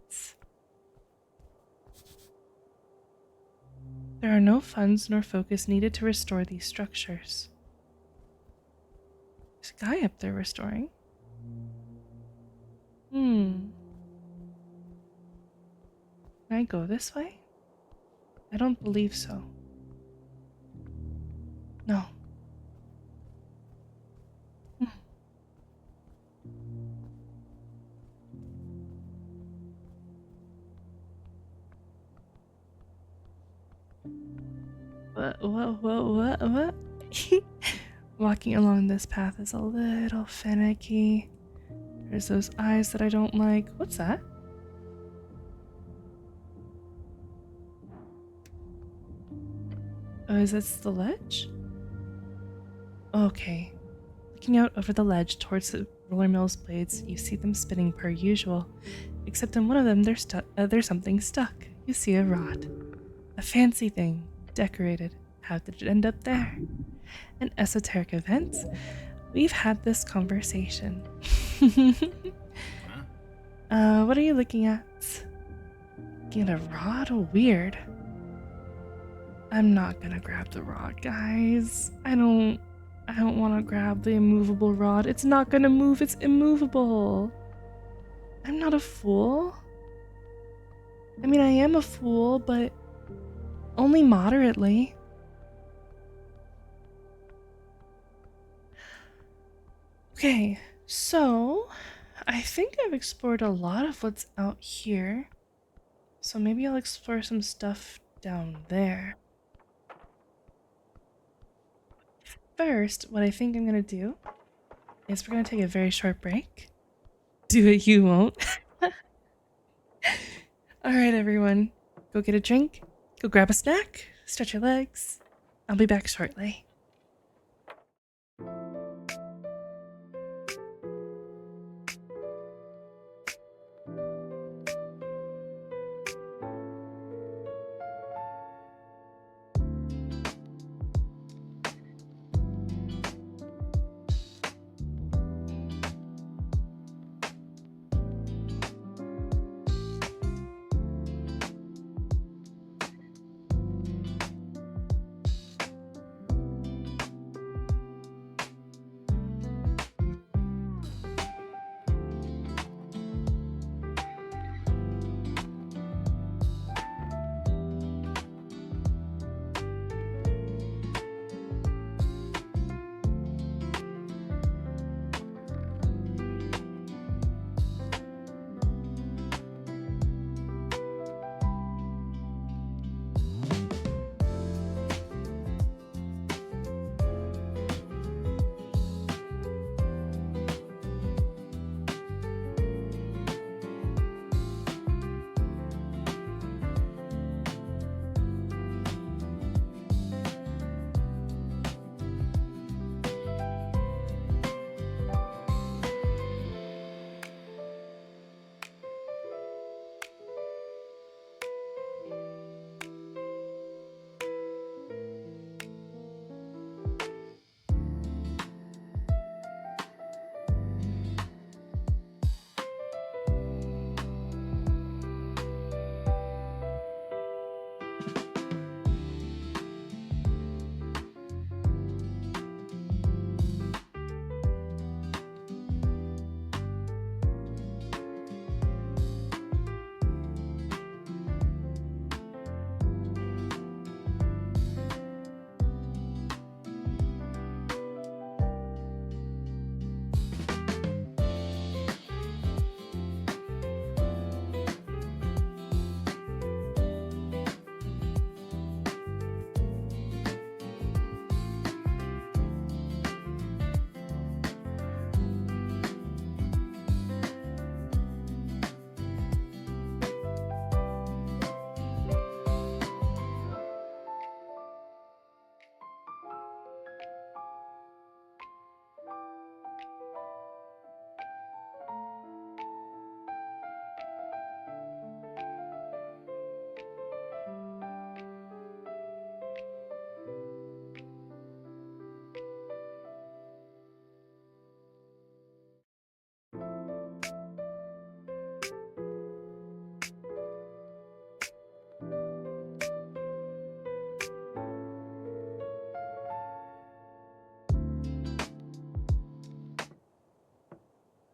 There are no funds nor focus needed to restore these structures. There's a guy up there restoring. Can I go this way? I don't believe so. No. Hmm. What? Walking along this path is a little finicky. There's those eyes that I don't like. What's that? Oh, is this the ledge? Okay. Looking out over the ledge towards the roller mill's blades, you see them spinning per usual. Except in one of them, there's something stuck. You see a rod. A fancy thing, decorated. How did it end up there? An esoteric event? We've had this conversation. What are you looking at? Looking at a rod? Oh, weird. I'm not gonna grab the rod, guys. I don't want to grab the immovable rod. It's not gonna move. It's immovable. I'm not a fool. I mean, I am a fool, but only moderately. Okay, so I think I've explored a lot of what's out here. So maybe I'll explore some stuff down there. First, what I think I'm gonna do is we're gonna take a very short break. Do it, you won't. Alright, everyone. Go get a drink, go grab a snack, stretch your legs. I'll be back shortly.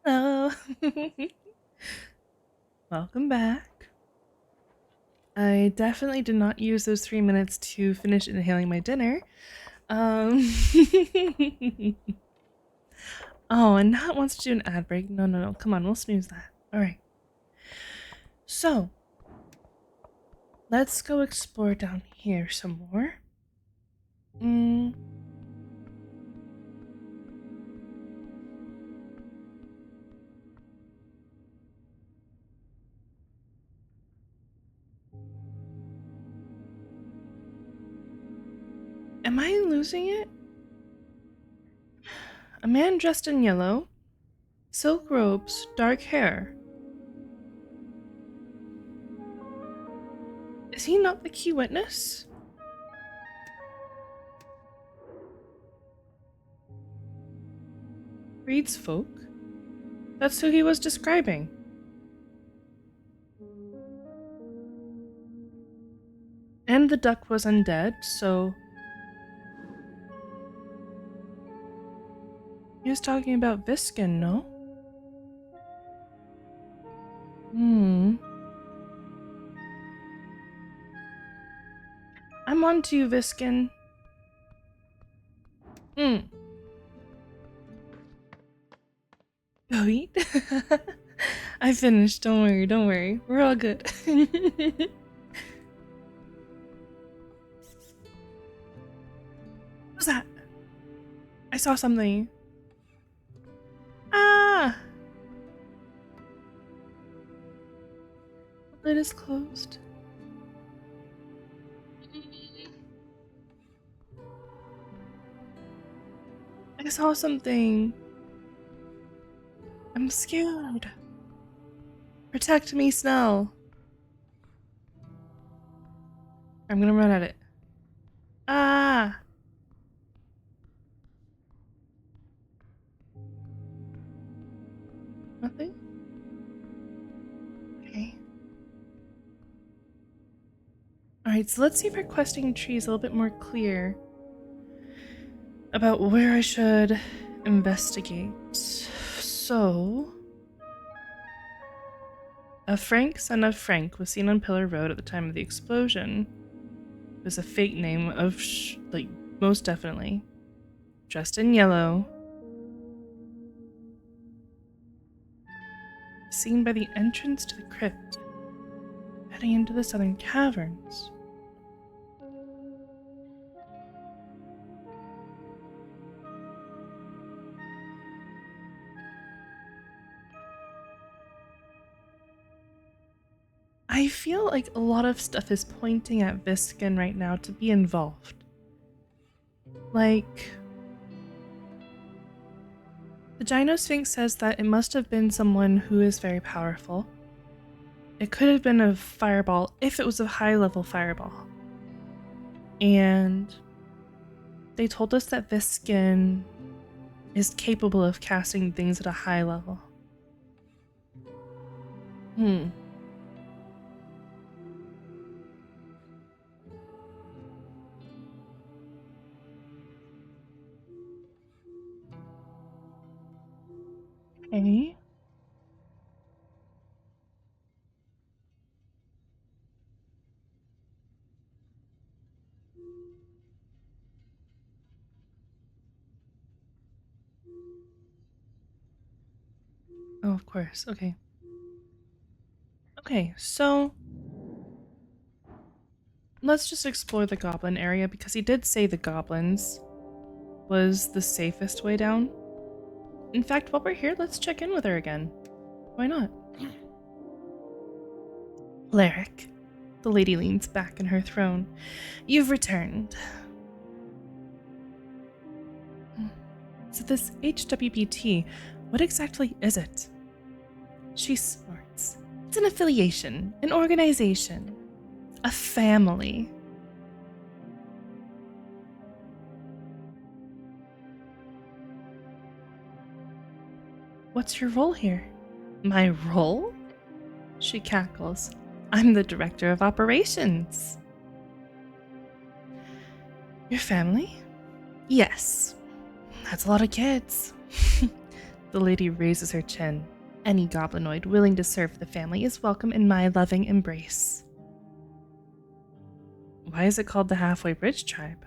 Hello. Welcome back. I definitely did not use those 3 minutes to finish inhaling my dinner. Oh, and Nat wants to do an ad break. No. Come on, we'll snooze that. All right. So, let's go explore down here some more. Am I losing it? A man dressed in yellow, silk robes, dark hair. Is he not the key witness? Reed's folk? That's who he was describing. And the duck was undead, so... He was talking about Viskin, no? I'm on to you, Viskin. Go eat. I finished, don't worry. We're all good. What was that? I saw something. Ah! The lid is closed. I saw something. I'm scared. Protect me, Snell. I'm gonna run at it. Ah! Nothing? Okay. Alright, so let's see if our questing tree is a little bit more clear about where I should investigate. So... A Frank, son of Frank, was seen on Pillar Road at the time of the explosion. It was a fake name of, most definitely. Dressed in yellow. Seen by the entrance to the crypt, heading into the southern caverns. I feel like a lot of stuff is pointing at Viskin right now to be involved. Like, the Gyno Sphinx says that it must have been someone who is very powerful. It could have been a fireball if it was a high-level fireball. And they told us that Viskin is capable of casting things at a high level. Okay. Oh, of course. Okay. Okay, so let's just explore the goblin area because he did say the goblins was the safest way down. In fact, while we're here, let's check in with her again. Why not? Cleric. The lady leans back in her throne. You've returned. So this HWPT, what exactly is it? She snorts. It's an affiliation, an organization, a family. What's your role here? My role? She cackles. I'm the director of operations. Your family? Yes. That's a lot of kids. The lady raises her chin. Any goblinoid willing to serve the family is welcome in my loving embrace. Why is it called the Halfway Bridge Tribe?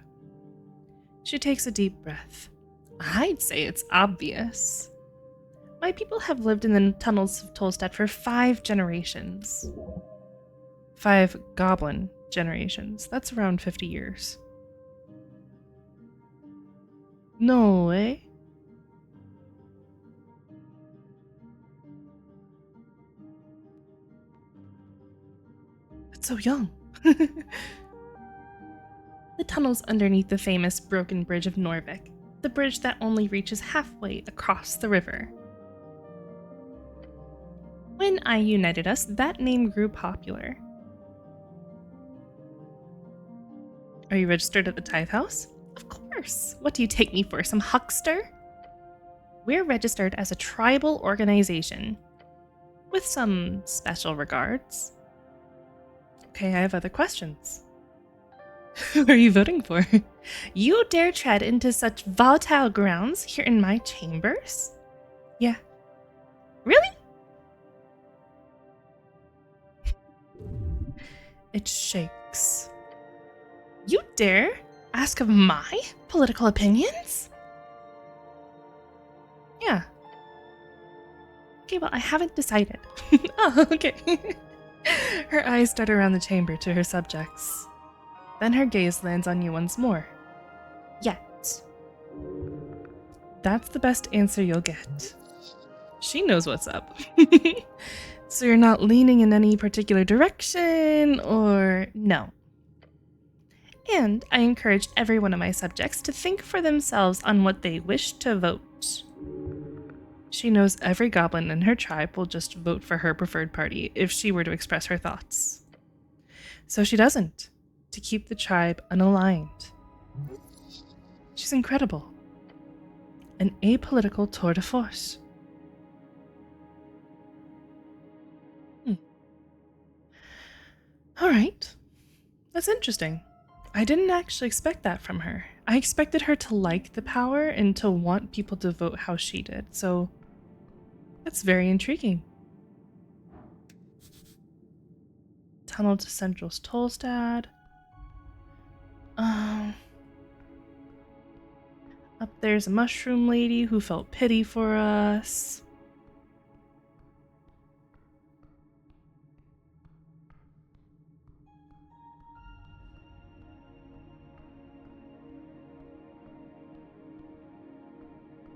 She takes a deep breath. I'd say it's obvious. My people have lived in the tunnels of Tolstad for 5 generations. 5 goblin generations. That's around 50 years. No way. That's so young. The tunnels underneath the famous broken bridge of Norvik, the bridge that only reaches halfway across the river. When I united us, that name grew popular. Are you registered at the Tithe House? Of course. What do you take me for, some huckster? We're registered as a tribal organization, with some special regards. Okay, I have other questions. Who are you voting for? You dare tread into such volatile grounds here in my chambers? Yeah. Really? It shakes. You dare ask of my political opinions? Yeah. Okay, well, I haven't decided. Oh, okay. Her eyes dart around the chamber to her subjects. Then her gaze lands on you once more. Yet. That's the best answer you'll get. She knows what's up. So you're not leaning in any particular direction, or no? And I encouraged every one of my subjects to think for themselves on what they wish to vote. She knows every goblin in her tribe will just vote for her preferred party if she were to express her thoughts. So she doesn't, to keep the tribe unaligned. She's incredible. An apolitical tour de force. All right. That's interesting. I didn't actually expect that from her. I expected her to like the power and to want people to vote how she did, so that's very intriguing. Tunnel to Central's Tolstad. Up there's a mushroom lady who felt pity for us.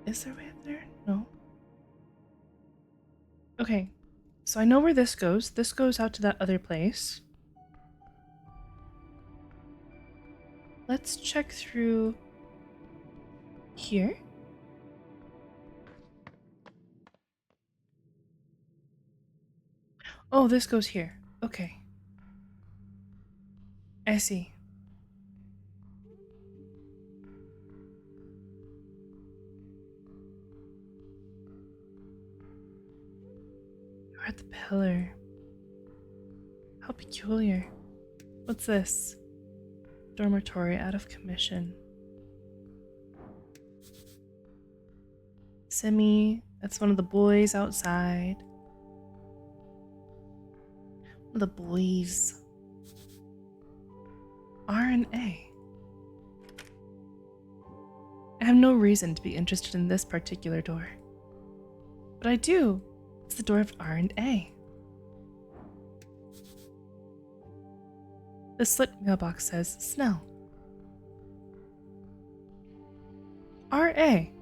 Is there a way up there? No. Okay, so I know where this goes. This goes out to that other place. Let's check through here. Oh, this goes here. Okay. I see. You're at the pillar. How peculiar. What's this? Dormitory out of commission. Simi, that's one of the boys outside. One of the boys. R and A. I have no reason to be interested in this particular door. But I do. It's the door of R and A. The slit mailbox says Snell. R.A.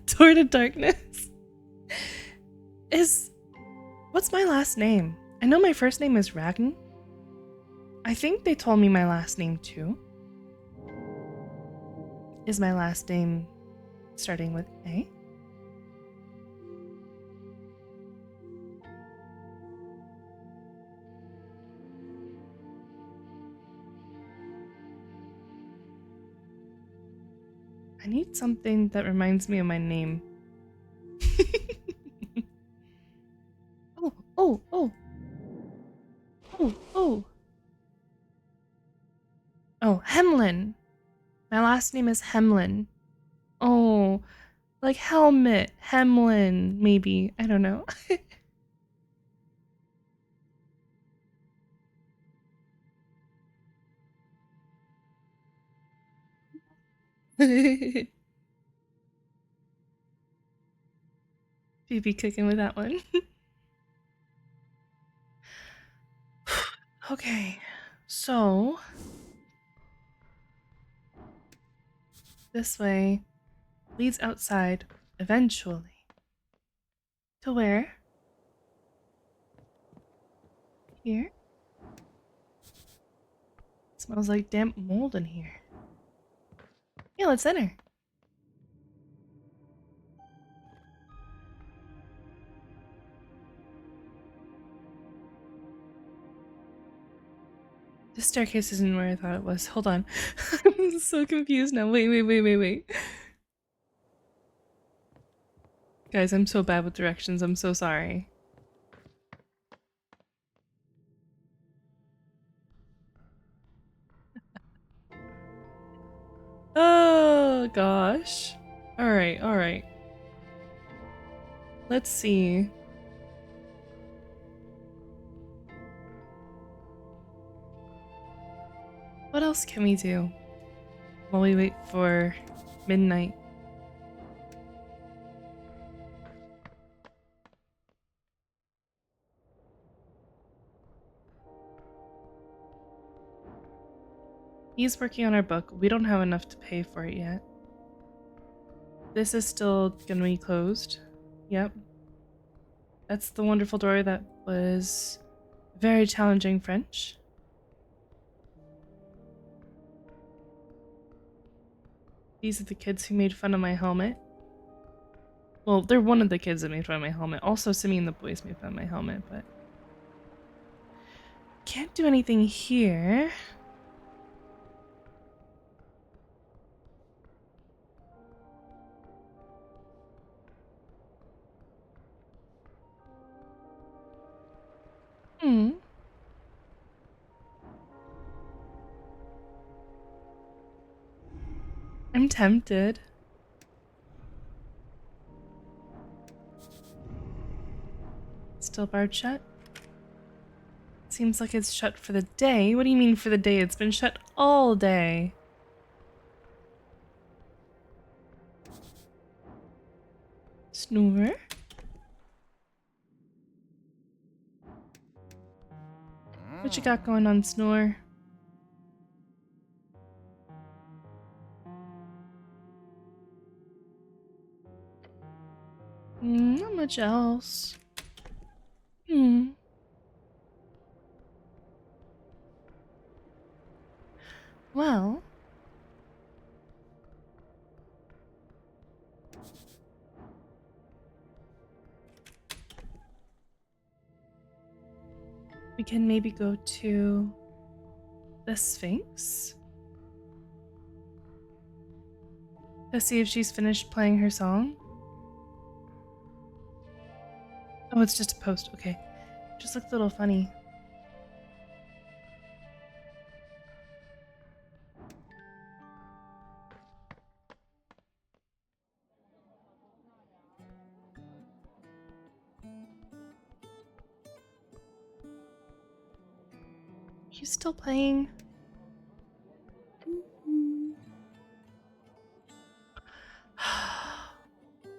Door to darkness. What's my last name? I know my first name is Ragn. I think they told me my last name too. Is my last name starting with A? I need something that reminds me of my name. Oh, Hemlin. My last name is Hemlin. Oh, Like helmet, Hemlin, maybe. I don't know. She'd be cooking with that one. Okay, so this way leads outside eventually. To where? Here? It smells like damp mold in here. Yeah, let's enter. This staircase isn't where I thought it was. Hold on. I'm so confused now. Wait. Guys, I'm so bad with directions. I'm so sorry. Oh, gosh. Alright. Let's see. What else can we do while we wait for midnight? He's working on our book. We don't have enough to pay for it yet. This is still gonna be closed. Yep. That's the wonderful door that was very challenging French. These are the kids who made fun of my helmet. Well, they're one of the kids that made fun of my helmet. Also, Simi and the boys made fun of my helmet, but... Can't do anything here. I'm tempted. Still barred shut? Seems like it's shut for the day. What do you mean for the day? It's been shut all day. Snore? What you got going on, Snore? Not much else. Well... we can maybe go to the Sphinx to see if she's finished playing her song. Oh, it's just a post. Okay. Just looks a little funny. She's still playing.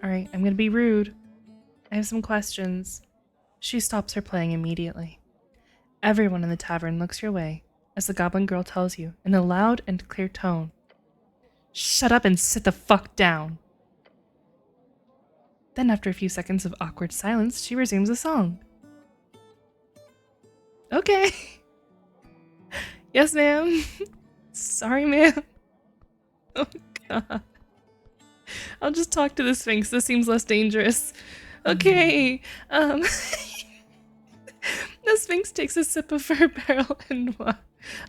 Alright, I'm gonna be rude. I have some questions. She stops her playing immediately. Everyone in the tavern looks your way as the goblin girl tells you in a loud and clear tone. Shut up and sit the fuck down. Then after a few seconds of awkward silence, she resumes the song. Okay. Yes, ma'am. Sorry, ma'am. Oh, God. I'll just talk to the Sphinx. This seems less dangerous. Okay. The Sphinx takes a sip of her barrel and wine.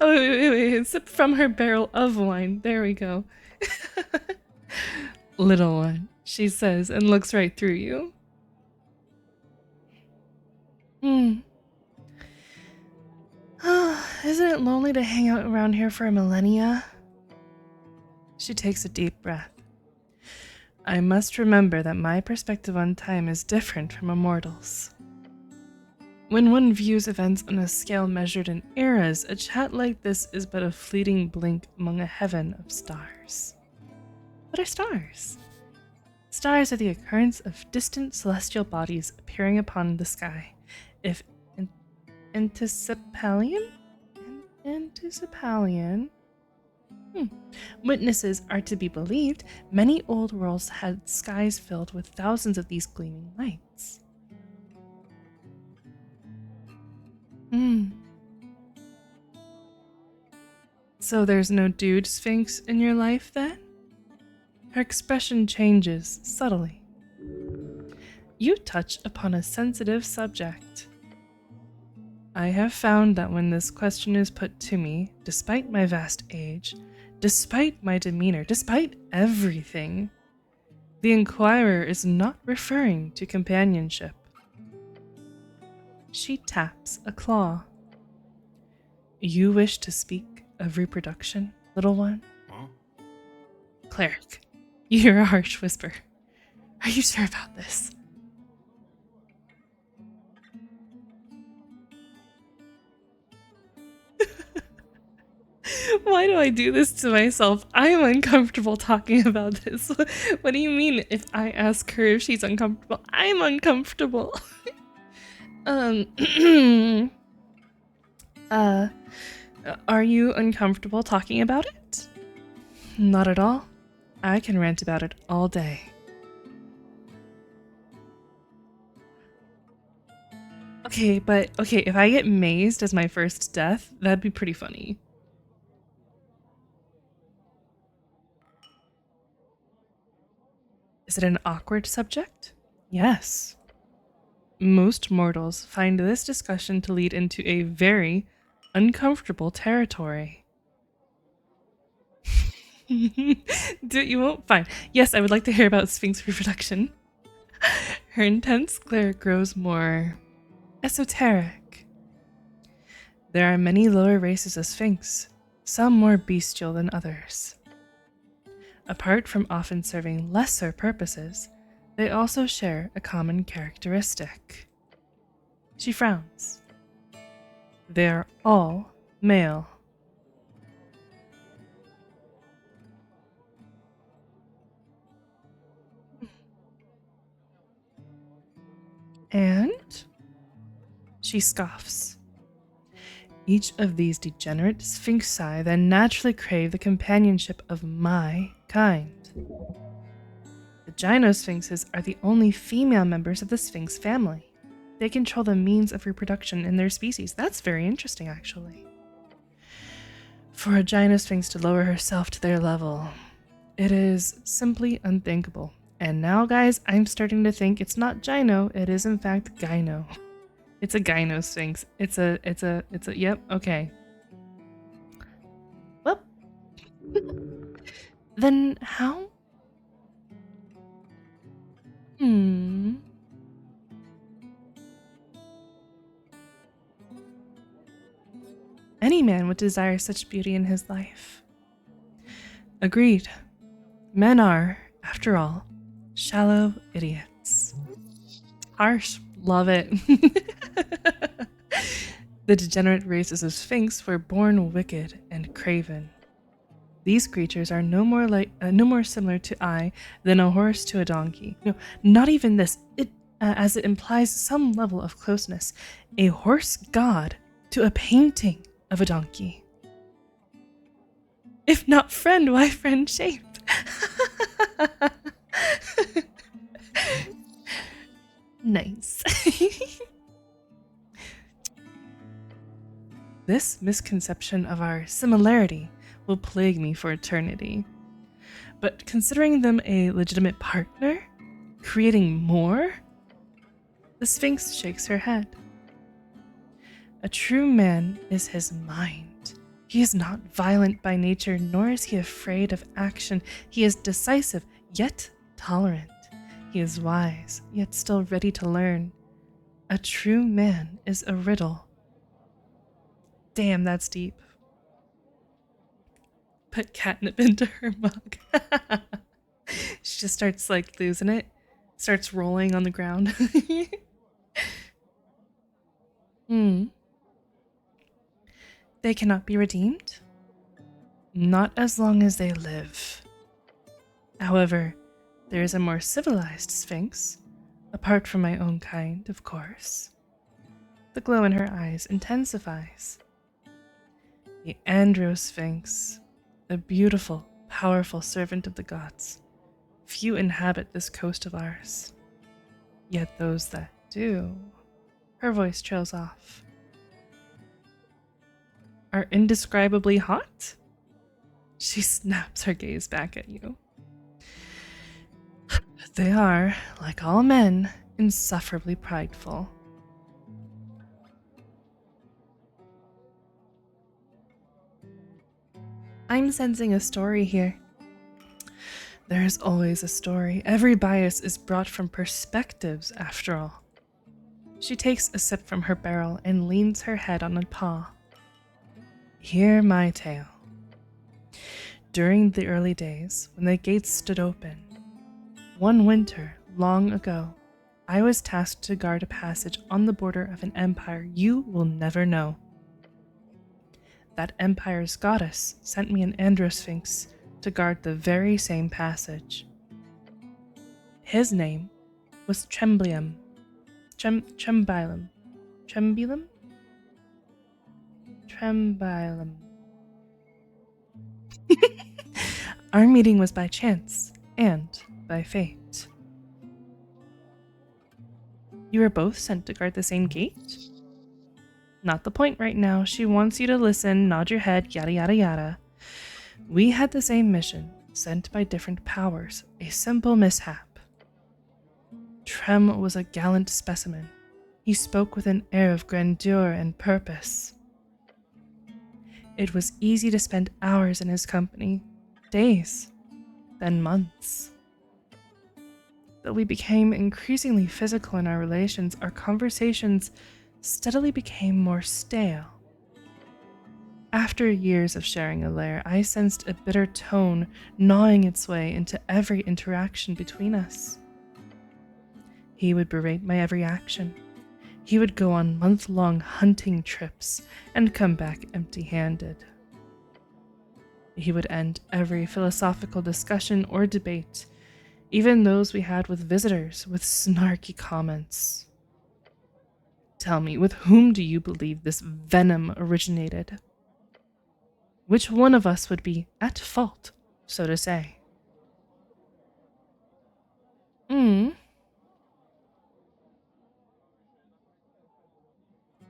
Oh, wait. Sip from her barrel of wine. There we go. Little one, she says, and looks right through you. Isn't it lonely to hang out around here for a millennia? She takes a deep breath. I must remember that my perspective on time is different from a mortal's. When one views events on a scale measured in eras, a chat like this is but a fleeting blink among a heaven of stars. What are stars? Stars are the occurrence of distant celestial bodies appearing upon the sky. If anticipalian? Witnesses are to be believed, many old worlds had skies filled with thousands of these gleaming lights. So there's no dude sphinx in your life then? Her expression changes subtly. You touch upon a sensitive subject. I have found that when this question is put to me, despite my vast age, despite my demeanor, despite everything, the inquirer is not referring to companionship. She taps a claw. You wish to speak of reproduction, little one? Huh? Cleric, you hear a harsh whisper. Are you sure about this? Why do I do this to myself? I am uncomfortable talking about this. What do you mean if I ask her if she's uncomfortable? I'm uncomfortable. Are you uncomfortable talking about it? Not at all. I can rant about it all day. Okay, if I get mazed as my first death, that'd be pretty funny. Is it an awkward subject? Yes. Most mortals find this discussion to lead into a very uncomfortable territory. You won't? Fine. Yes, I would like to hear about Sphinx reproduction. Her intense glare grows more esoteric. There are many lower races of Sphinx, some more bestial than others. Apart from often serving lesser purposes, they also share a common characteristic. She frowns. They are all male. And? She scoffs. Each of these degenerate sphinxi then naturally crave the companionship of my kind. The gynosphinxes are the only female members of the sphinx family. They control the means of reproduction in their species. That's very interesting, actually. For a gynosphinx to lower herself to their level, it is simply unthinkable. And now, guys, I'm starting to think it's not gyno, it is in fact gyno. It's a gynosphinx. Yep, okay. Well, then how? Any man would desire such beauty in his life. Agreed. Men are, after all, shallow idiots. Harsh. Love it. The degenerate races of Sphinx were born wicked and craven. These creatures are no more similar to I than a horse to a donkey. No, not even this. As it implies some level of closeness. A horse god to a painting of a donkey. If not friend, why friend shaped? Nice. This misconception of our similarity will plague me for eternity. But considering them a legitimate partner, creating more? The Sphinx shakes her head. A true man is his mind. He is not violent by nature, nor is he afraid of action. He is decisive, yet tolerant. He is wise, yet still ready to learn. A true man is a riddle. Damn, that's deep. Put catnip into her mug. She just starts like losing it, starts rolling on the ground. Hmm. They cannot be redeemed? Not as long as they live. However, there is a more civilized sphinx, apart from my own kind, of course. The glow in her eyes intensifies. The Andro-Sphinx, a beautiful, powerful servant of the gods. Few inhabit this coast of ours. Yet those that do, her voice trails off, are indescribably hot? She snaps her gaze back at you. They are, like all men, insufferably prideful. I'm sensing a story here. There is always a story. Every bias is brought from perspectives, after all. She takes a sip from her barrel and leans her head on a paw. Hear my tale. During the early days, when the gates stood open, one winter, long ago, I was tasked to guard a passage on the border of an empire you will never know. That empire's goddess sent me an Androsphinx to guard the very same passage. His name was Tremblium. Trembilum. Trembilum? Trembilum. Our meeting was by chance and by fate. You were both sent to guard the same gate? Not the point right now. She wants you to listen, nod your head, yada yada yada. We had the same mission, sent by different powers, a simple mishap. Trem was a gallant specimen. He spoke with an air of grandeur and purpose. It was easy to spend hours in his company, days, then months. Though we became increasingly physical in our relations, our conversations steadily became more stale. After years of sharing a lair, I sensed a bitter tone gnawing its way into every interaction between us. He would berate my every action. He would go on month-long hunting trips and come back empty-handed. He would end every philosophical discussion or debate, even those we had with visitors, with snarky comments. Tell me, with whom do you believe this venom originated? Which one of us would be at fault, so to say?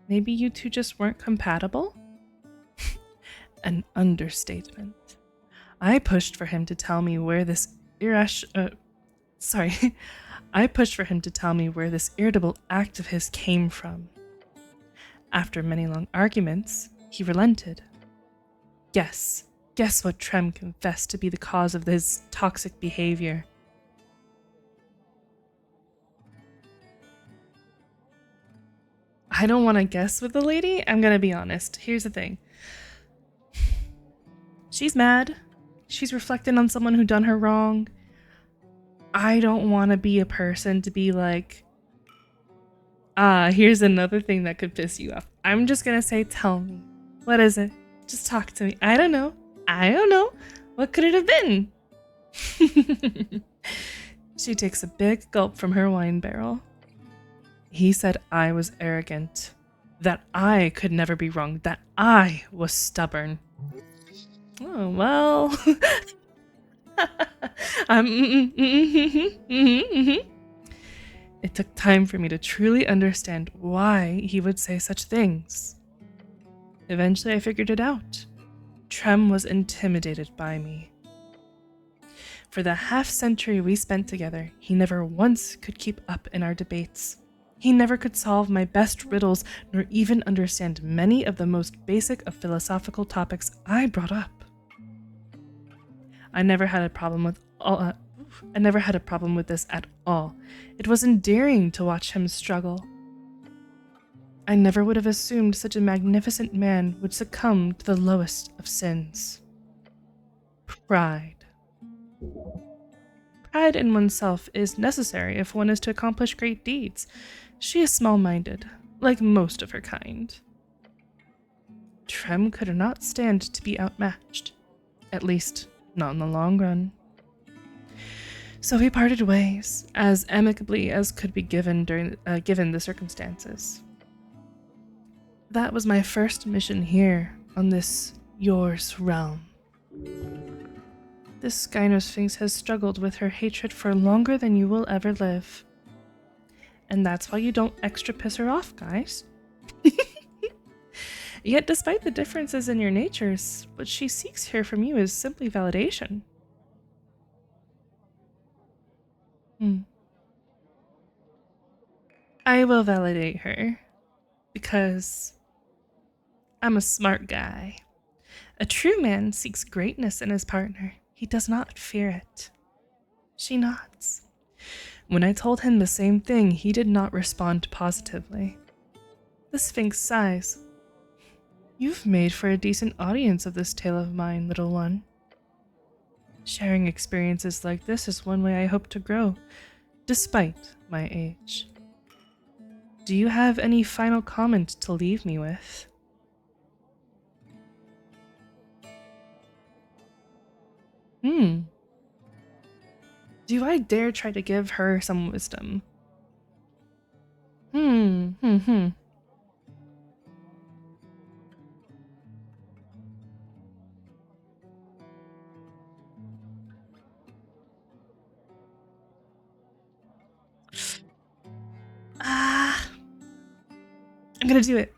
Maybe you two just weren't compatible? An understatement. I pushed for him to tell me where this I pushed for him to tell me where this irritable act of his came from. After many long arguments, he relented. Guess what Trem confessed to be the cause of his toxic behavior. I don't want to guess with the lady. I'm going to be honest. Here's the thing. She's mad. She's reflecting on someone who done her wrong. I don't want to be a person to be like, here's another thing that could piss you off. I'm just going to say, tell me. What is it? Just talk to me. I don't know. What could it have been? She takes a big gulp from her wine barrel. He said I was arrogant, that I could never be wrong, that I was stubborn. Oh, well. It took time for me to truly understand why he would say such things. Eventually I figured it out. Trem was intimidated by me. For the half-century we spent together, he never once could keep up in our debates. He never could solve my best riddles, nor even understand many of the most basic of philosophical topics I brought up. I never had a problem with this at all. It was endearing to watch him struggle. I never would have assumed such a magnificent man would succumb to the lowest of sins. Pride. Pride in oneself is necessary if one is to accomplish great deeds. She is small-minded, like most of her kind. Trem could not stand to be outmatched, at least not in the long run. So we parted ways, as amicably as could be given given the circumstances. That was my first mission here on this yours realm. This Gynosphinx has struggled with her hatred for longer than you will ever live. And that's why you don't extra piss her off, guys. Yet despite the differences in your natures, what she seeks here from you is simply validation. I will validate her, because I'm a smart guy. A true man seeks greatness in his partner. He does not fear it. She nods. When I told him the same thing, he did not respond positively. The Sphinx sighs. You've made for a decent audience of this tale of mine, little one. Sharing experiences like this is one way I hope to grow, despite my age. Do you have any final comment to leave me with? Do I dare try to give her some wisdom? I'm gonna do it.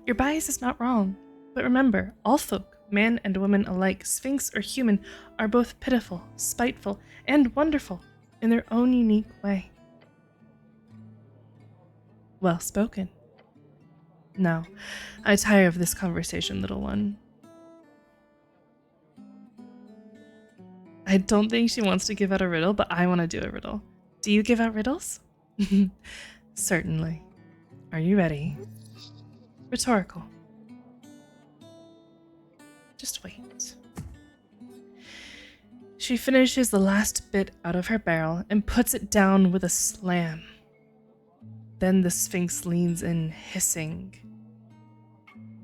Your bias is not wrong. But remember, all folk, man and woman alike, Sphinx or human, are both pitiful, spiteful, and wonderful in their own unique way. Well spoken. Now, I tire of this conversation, little one. I don't think she wants to give out a riddle, but I want to do a riddle. Do you give out riddles? Certainly. Are you ready? Rhetorical. Just wait. She finishes the last bit out of her barrel and puts it down with a slam. Then the Sphinx leans in, hissing.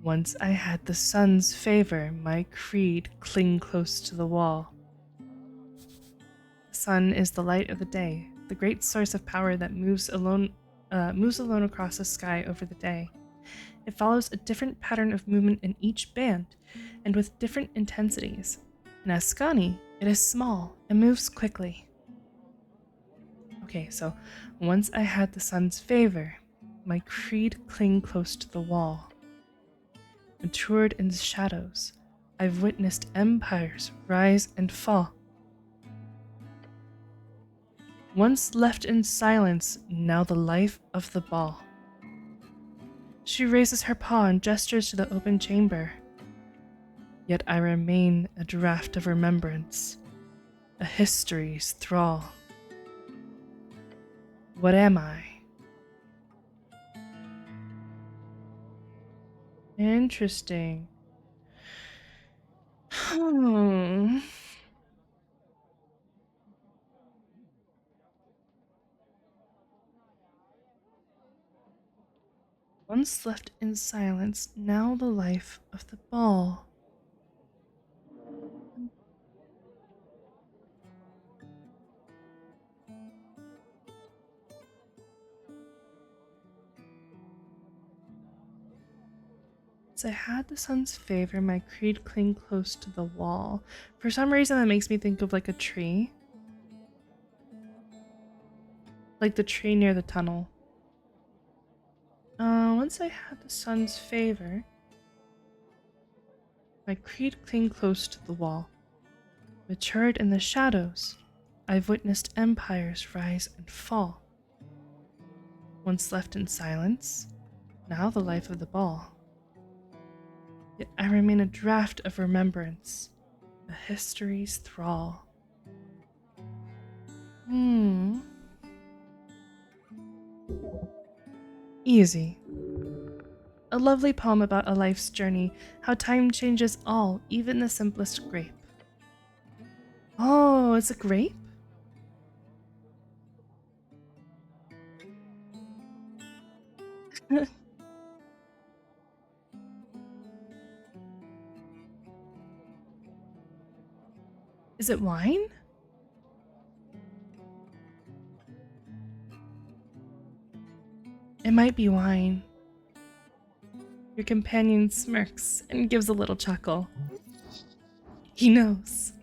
Once I had the sun's favor, my creed cling close to the wall. The sun is the light of the day, the great source of power that moves alone across the sky over the day. It follows a different pattern of movement in each band, and with different intensities. In Ascani, it is small and moves quickly. Okay, so once I had the sun's favor, my creed cling close to the wall. Matured in the shadows, I've witnessed empires rise and fall. Once left in silence, now the life of the ball. She raises her paw and gestures to the open chamber. Yet I remain a draft of remembrance, a history's thrall. What am I? Interesting. Once left in silence, now the life of the ball. Once I had the sun's favor, my creed cling close to the wall. For some reason, that makes me think of like a tree. Like the tree near the tunnel. Once I had the sun's favor, my creed cling close to the wall. Matured in the shadows, I've witnessed empires rise and fall. Once left in silence, now the life of the ball. Yet I remain a draft of remembrance, a history's thrall. Easy. A lovely poem about a life's journey, how time changes all, even the simplest grape. Oh, it's a grape? Is it wine? It might be wine. Your companion smirks and gives a little chuckle. He knows.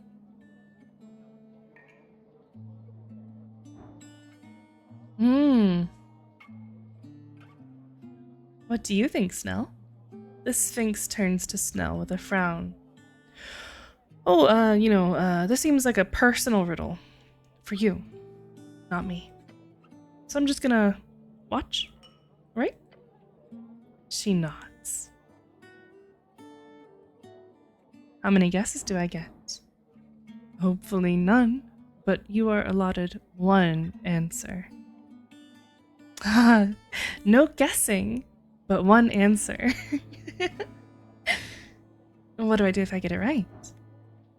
What do you think, Snell? The Sphinx turns to Snell with a frown. Oh, this seems like a personal riddle. For you, not me. So I'm just gonna watch, right? She nods. How many guesses do I get? Hopefully none, but you are allotted one answer. No guessing, but one answer. What do I do if I get it right?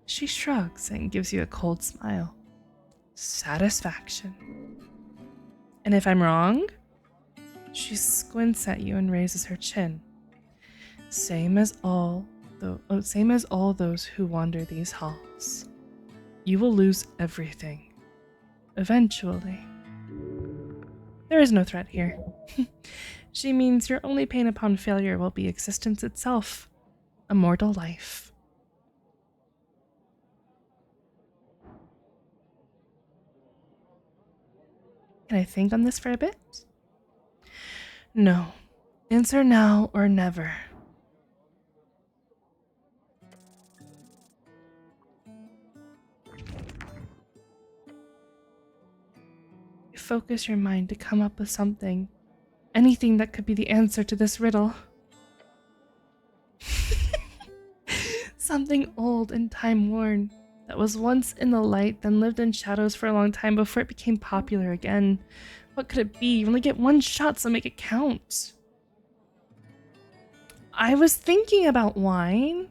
She shrugs and gives you a cold smile. Satisfaction. And if I'm wrong? She squints at you and raises her chin. Same as all those who wander these halls. You will lose everything. Eventually. There is no threat here. She means your only pain upon failure will be existence itself. A mortal life. Can I think on this for a bit? No. Answer now or never. Focus your mind to come up with something. Anything that could be the answer to this riddle. Something old and time-worn that was once in the light, then lived in shadows for a long time before it became popular again. What could it be? You only get one shot, so make it count. I was thinking about wine.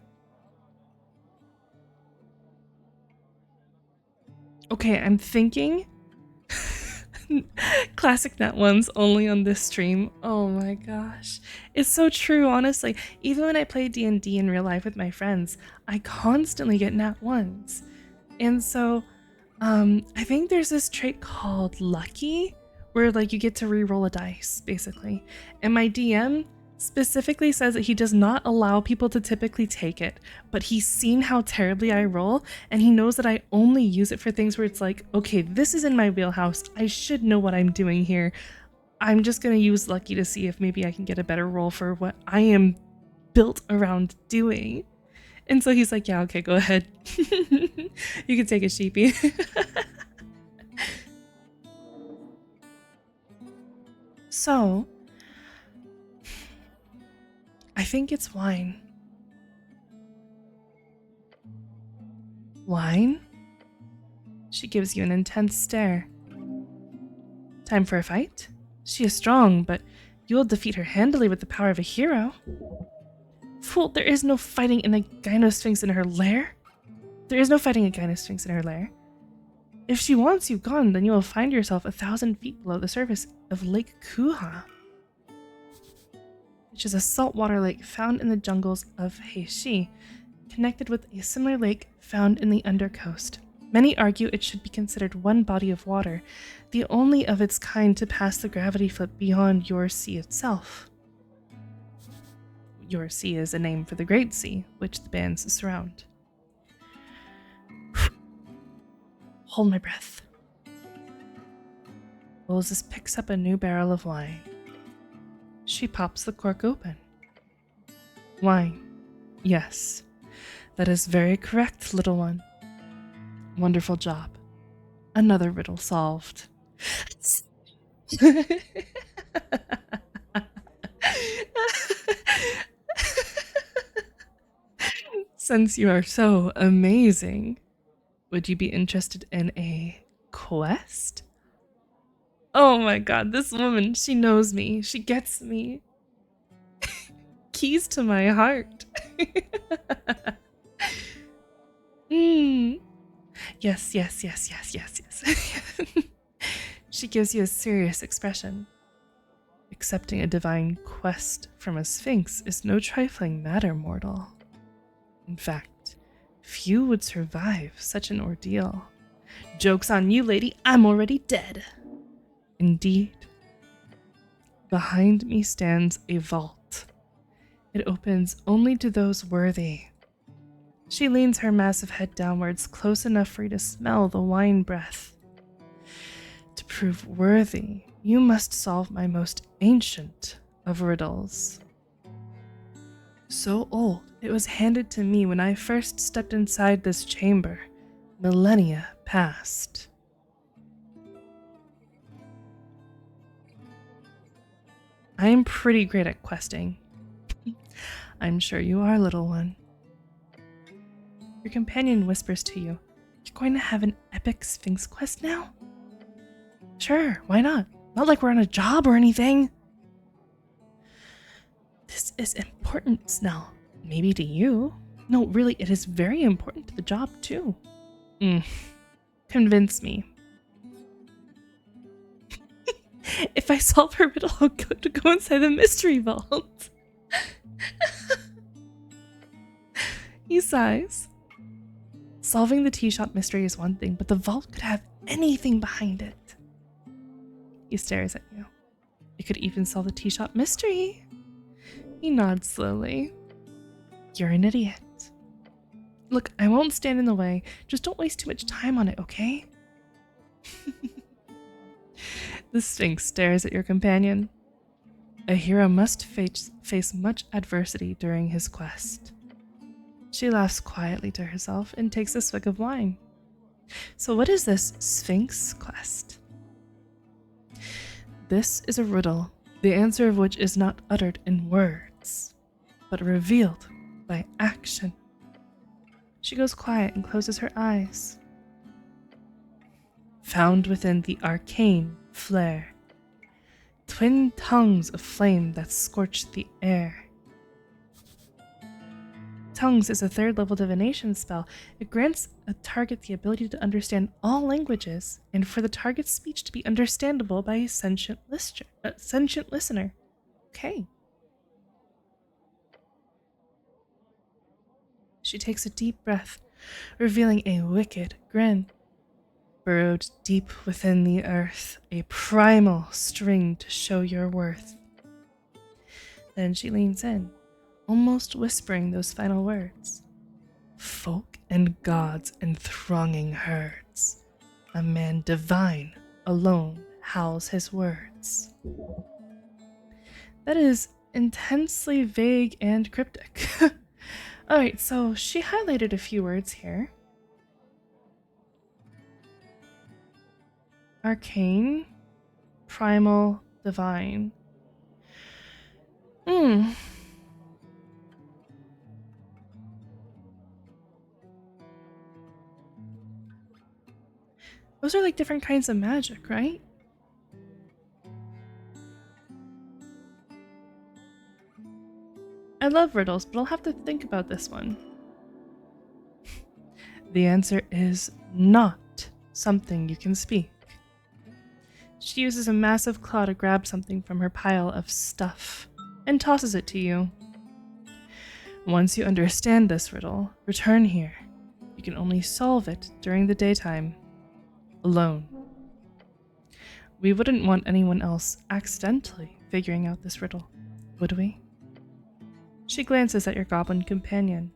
Okay, I'm thinking. Classic Nat ones only on this stream. Oh my gosh. It's so true, honestly. Even when I play D&D in real life with my friends, I constantly get Nat ones. And so, I think there's this trait called Lucky, where like you get to re-roll a dice, basically. And my DM specifically says that he does not allow people to typically take it, but he's seen how terribly I roll, and he knows that I only use it for things where it's like, okay, this is in my wheelhouse. I should know what I'm doing here. I'm just gonna use Lucky to see if maybe I can get a better roll for what I am built around doing. And so he's like, yeah, okay, go ahead. You can take a Sheepie. So, I think it's wine. Wine? She gives you an intense stare. Time for a fight? She is strong, but you will defeat her handily with the power of a hero. Fool, there is no fighting in a gynosphinx in her lair. There is no fighting a gynosphinx in her lair. If she wants you gone, then you will find yourself 1,000 feet below the surface of Lake Kuha, which is a saltwater lake found in the jungles of Heishi, connected with a similar lake found in the Undercoast. Many argue it should be considered one body of water, the only of its kind to pass the gravity flip beyond your sea itself. Your Sea is a name for the Great Sea, which the bands surround. Hold my breath. Moses picks up a new barrel of wine. She pops the cork open. Wine. Yes, that is very correct, little one. Wonderful job. Another riddle solved. Since you are so amazing, would you be interested in a quest? Oh my god, this woman, she knows me. She gets me. Keys to my heart. Yes, yes, yes. She gives you a serious expression. Accepting a divine quest from a sphinx is no trifling matter, mortal. In fact, few would survive such an ordeal. Joke's on you, lady, I'm already dead. Indeed. Behind me stands a vault. It opens only to those worthy. She leans her massive head downwards, close enough for you to smell the wine breath. To prove worthy, you must solve my most ancient of riddles. So old, it was handed to me when I first stepped inside this chamber, millennia past. I am pretty great at questing. I'm sure you are, little one. Your companion whispers to you, "You're going to have an epic Sphinx quest now?" "Sure, why not? Not like we're on a job or anything." "This is important, Snell. Maybe to you. No, really, it is very important to the job, too." Convince me. If I solve her riddle, I'll go inside the mystery vault. He sighs. Solving the tea shop mystery is one thing, but the vault could have anything behind it. He stares at you. It could even solve the tea shop mystery. He nods slowly. You're an idiot. Look, I won't stand in the way. Just don't waste too much time on it, okay? The Sphinx stares at your companion. A hero must face much adversity during his quest. She laughs quietly to herself and takes a swig of wine. So what is this Sphinx quest? This is a riddle, the answer of which is not uttered in words, but revealed by action. She goes quiet and closes her eyes. Found within the arcane flare, twin tongues of flame that scorch the air. Tongues is a third-level divination spell. It grants a target the ability to understand all languages, and for the target's speech to be understandable by a sentient listener. Okay. She takes a deep breath, revealing a wicked grin. Burrowed deep within the earth, a primal string to show your worth. Then she leans in, almost whispering those final words. Folk and gods and thronging herds. A man divine alone howls his words. That is intensely vague and cryptic. Alright, so she highlighted a few words here. Arcane, primal, divine. Those are like different kinds of magic, right? I love riddles, but I'll have to think about this one. The answer is not something you can speak. She uses a massive claw to grab something from her pile of stuff and tosses it to you. Once you understand this riddle, return here. You can only solve it during the daytime, alone. We wouldn't want anyone else accidentally figuring out this riddle, would we? She glances at your goblin companion.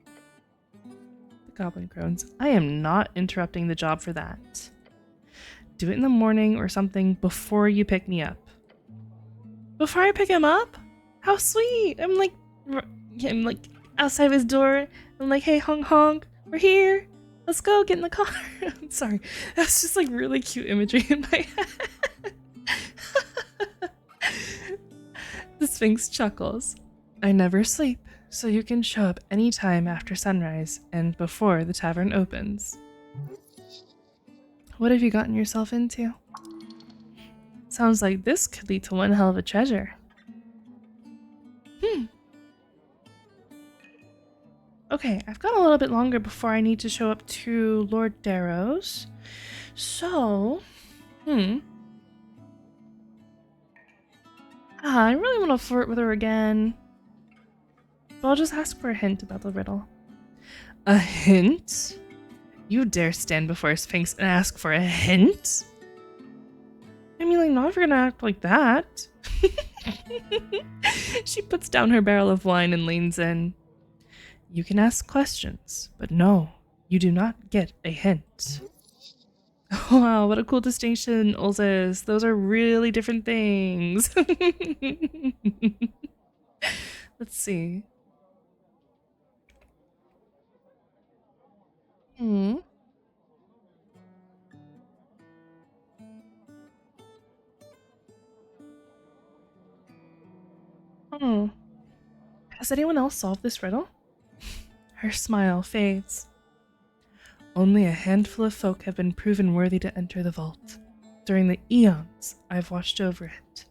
The goblin groans. I am not interrupting the job for that. Do it in the morning or something before you pick me up. Before I pick him up? How sweet! I'm like outside of his door. I'm like, hey, honk honk, we're here. Let's go, get in the car. I'm sorry. That's just like really cute imagery in my head. The Sphinx chuckles. I never sleep, so you can show up any time after sunrise and before the tavern opens. What have you gotten yourself into? Sounds like this could lead to one hell of a treasure. Okay, I've got a little bit longer before I need to show up to Lord Darrow's. So, Ah, I really want to flirt with her again. But I'll just ask for a hint about the riddle. A hint? You dare stand before a sphinx and ask for a hint? I mean, like, not if you're gonna act like that. She puts down her barrel of wine and leans in. You can ask questions, but no, you do not get a hint. Wow, what a cool distinction, Ulzis. Those are really different things. Let's see. Hmm. Oh. Has anyone else solved this riddle? Her smile fades. Only a handful of folk have been proven worthy to enter the vault. During the eons I've watched over it.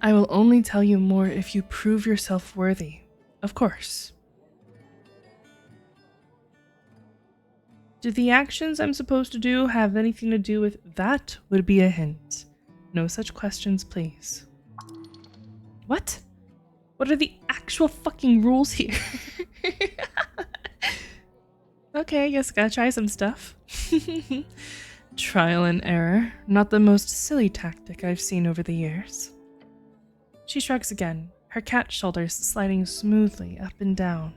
I will only tell you more if you prove yourself worthy, of course. Do the actions I'm supposed to do have anything to do with that? Would be a hint. No such questions, please. What? What are the actual fucking rules here? Okay, I guess gotta try some stuff. Trial and error, not the most silly tactic I've seen over the years. She shrugs again, her cat shoulders sliding smoothly up and down.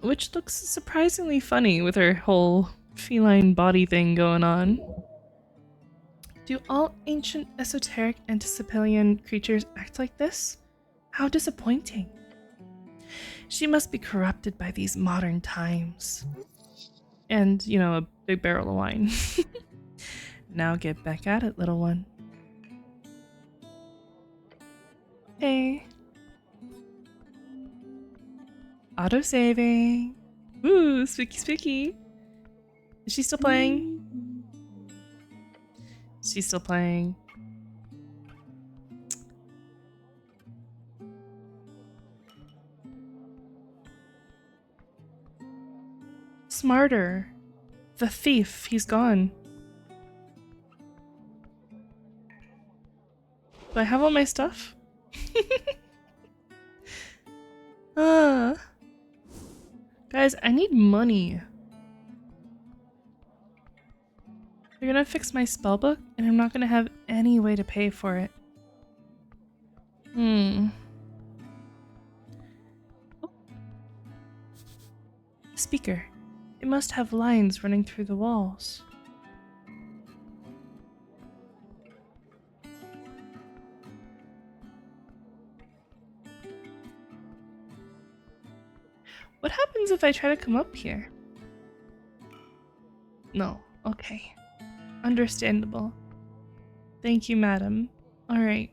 Which looks surprisingly funny with her whole feline body thing going on. Do all ancient esoteric anticipalian creatures act like this? How disappointing. She must be corrupted by these modern times. And, you know, a big barrel of wine. Now get back at it, little one. Hey. Auto-saving. Ooh, spooky spooky. Is she still playing? She's still playing. Smarter. The thief, he's gone. Do I have all my stuff? Guys, I need money. They're gonna fix my spellbook, and I'm not gonna have any way to pay for it. Speaker. It must have lines running through the walls. What happens if I try to come up here? No. Okay. Understandable. Thank you, madam. Alright,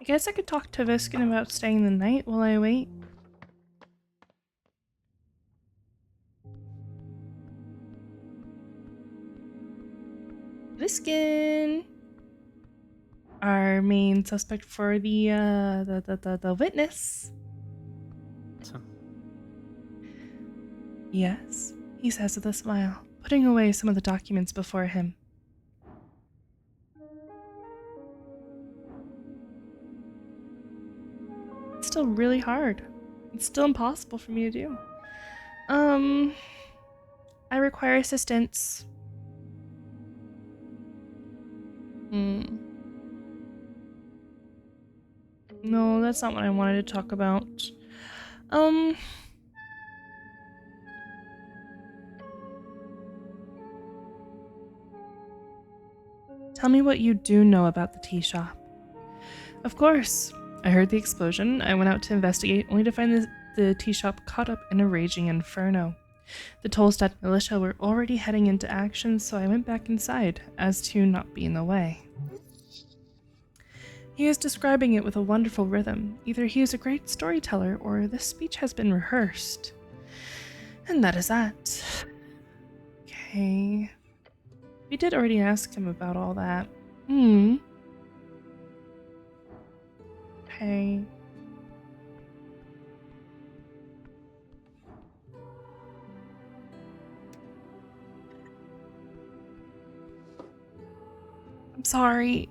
I guess I could talk to Viskin about staying the night while I wait. Viskin! Our main suspect for the witness. So? Yes, he says with a smile, putting away some of the documents before him. It's still really hard. It's still impossible for me to do. I require assistance. No, that's not what I wanted to talk about. Tell me what you do know about the tea shop. Of course. I heard the explosion. I went out to investigate, only to find the tea shop caught up in a raging inferno. The Tolstad militia were already heading into action, so I went back inside, as to not be in the way. He is describing it with a wonderful rhythm. Either he is a great storyteller or this speech has been rehearsed. And that is that. Okay. We did already ask him about all that. Okay. I'm sorry.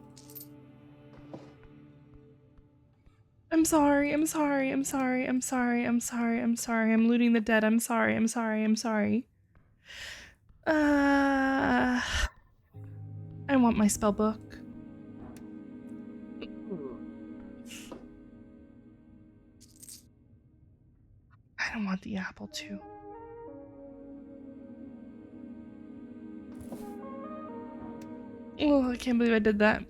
I'm sorry. I'm sorry. I'm sorry. I'm sorry. I'm sorry. I'm sorry. I'm looting the dead. I'm sorry. I'm sorry. I'm sorry. I want my spell book. I don't want the apple too. Oh, I can't believe I did that.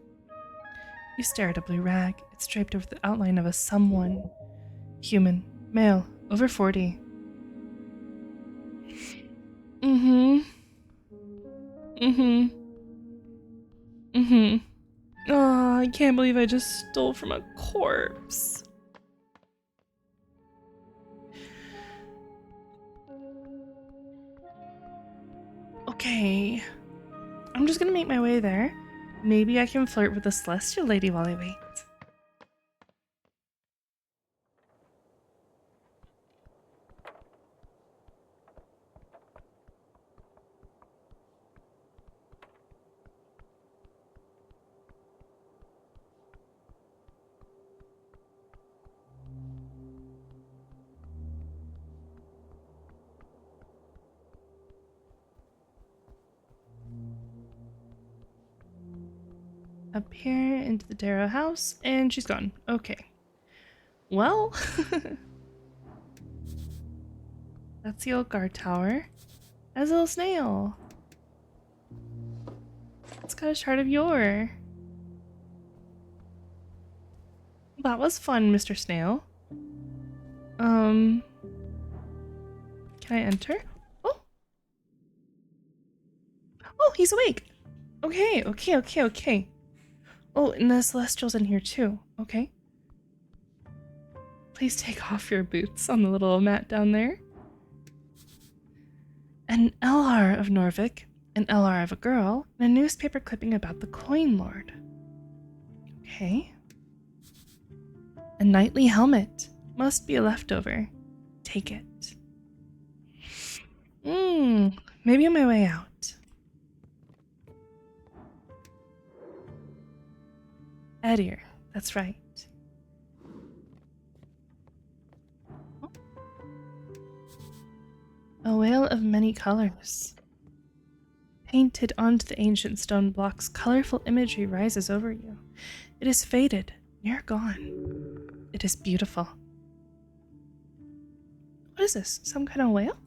You stare at a blue rag. It's draped over the outline of a someone. Human. Male. Over 40. Oh, I can't believe I just stole from a corpse. Okay. I'm just gonna make my way there. Maybe I can flirt with the celestial lady while I wait. Up here into the Darrow house, and she's gone. Okay. Well, that's the old guard tower. As a little snail. It's got a shard of yore. That was fun, Mr. Snail. Can I enter? Oh! Oh, he's awake! Okay. Oh, and the Celestial's in here too. Okay. Please take off your boots on the little mat down there. An LR of Norvik, an LR of a girl, and a newspaper clipping about the Coin Lord. Okay. A knightly helmet. Must be a leftover. Take it. Maybe on my way out. Edir, that's right. Oh. A whale of many colors. Painted onto the ancient stone blocks, colorful imagery rises over you. It is faded, near gone. It is beautiful. What is this? Some kind of whale?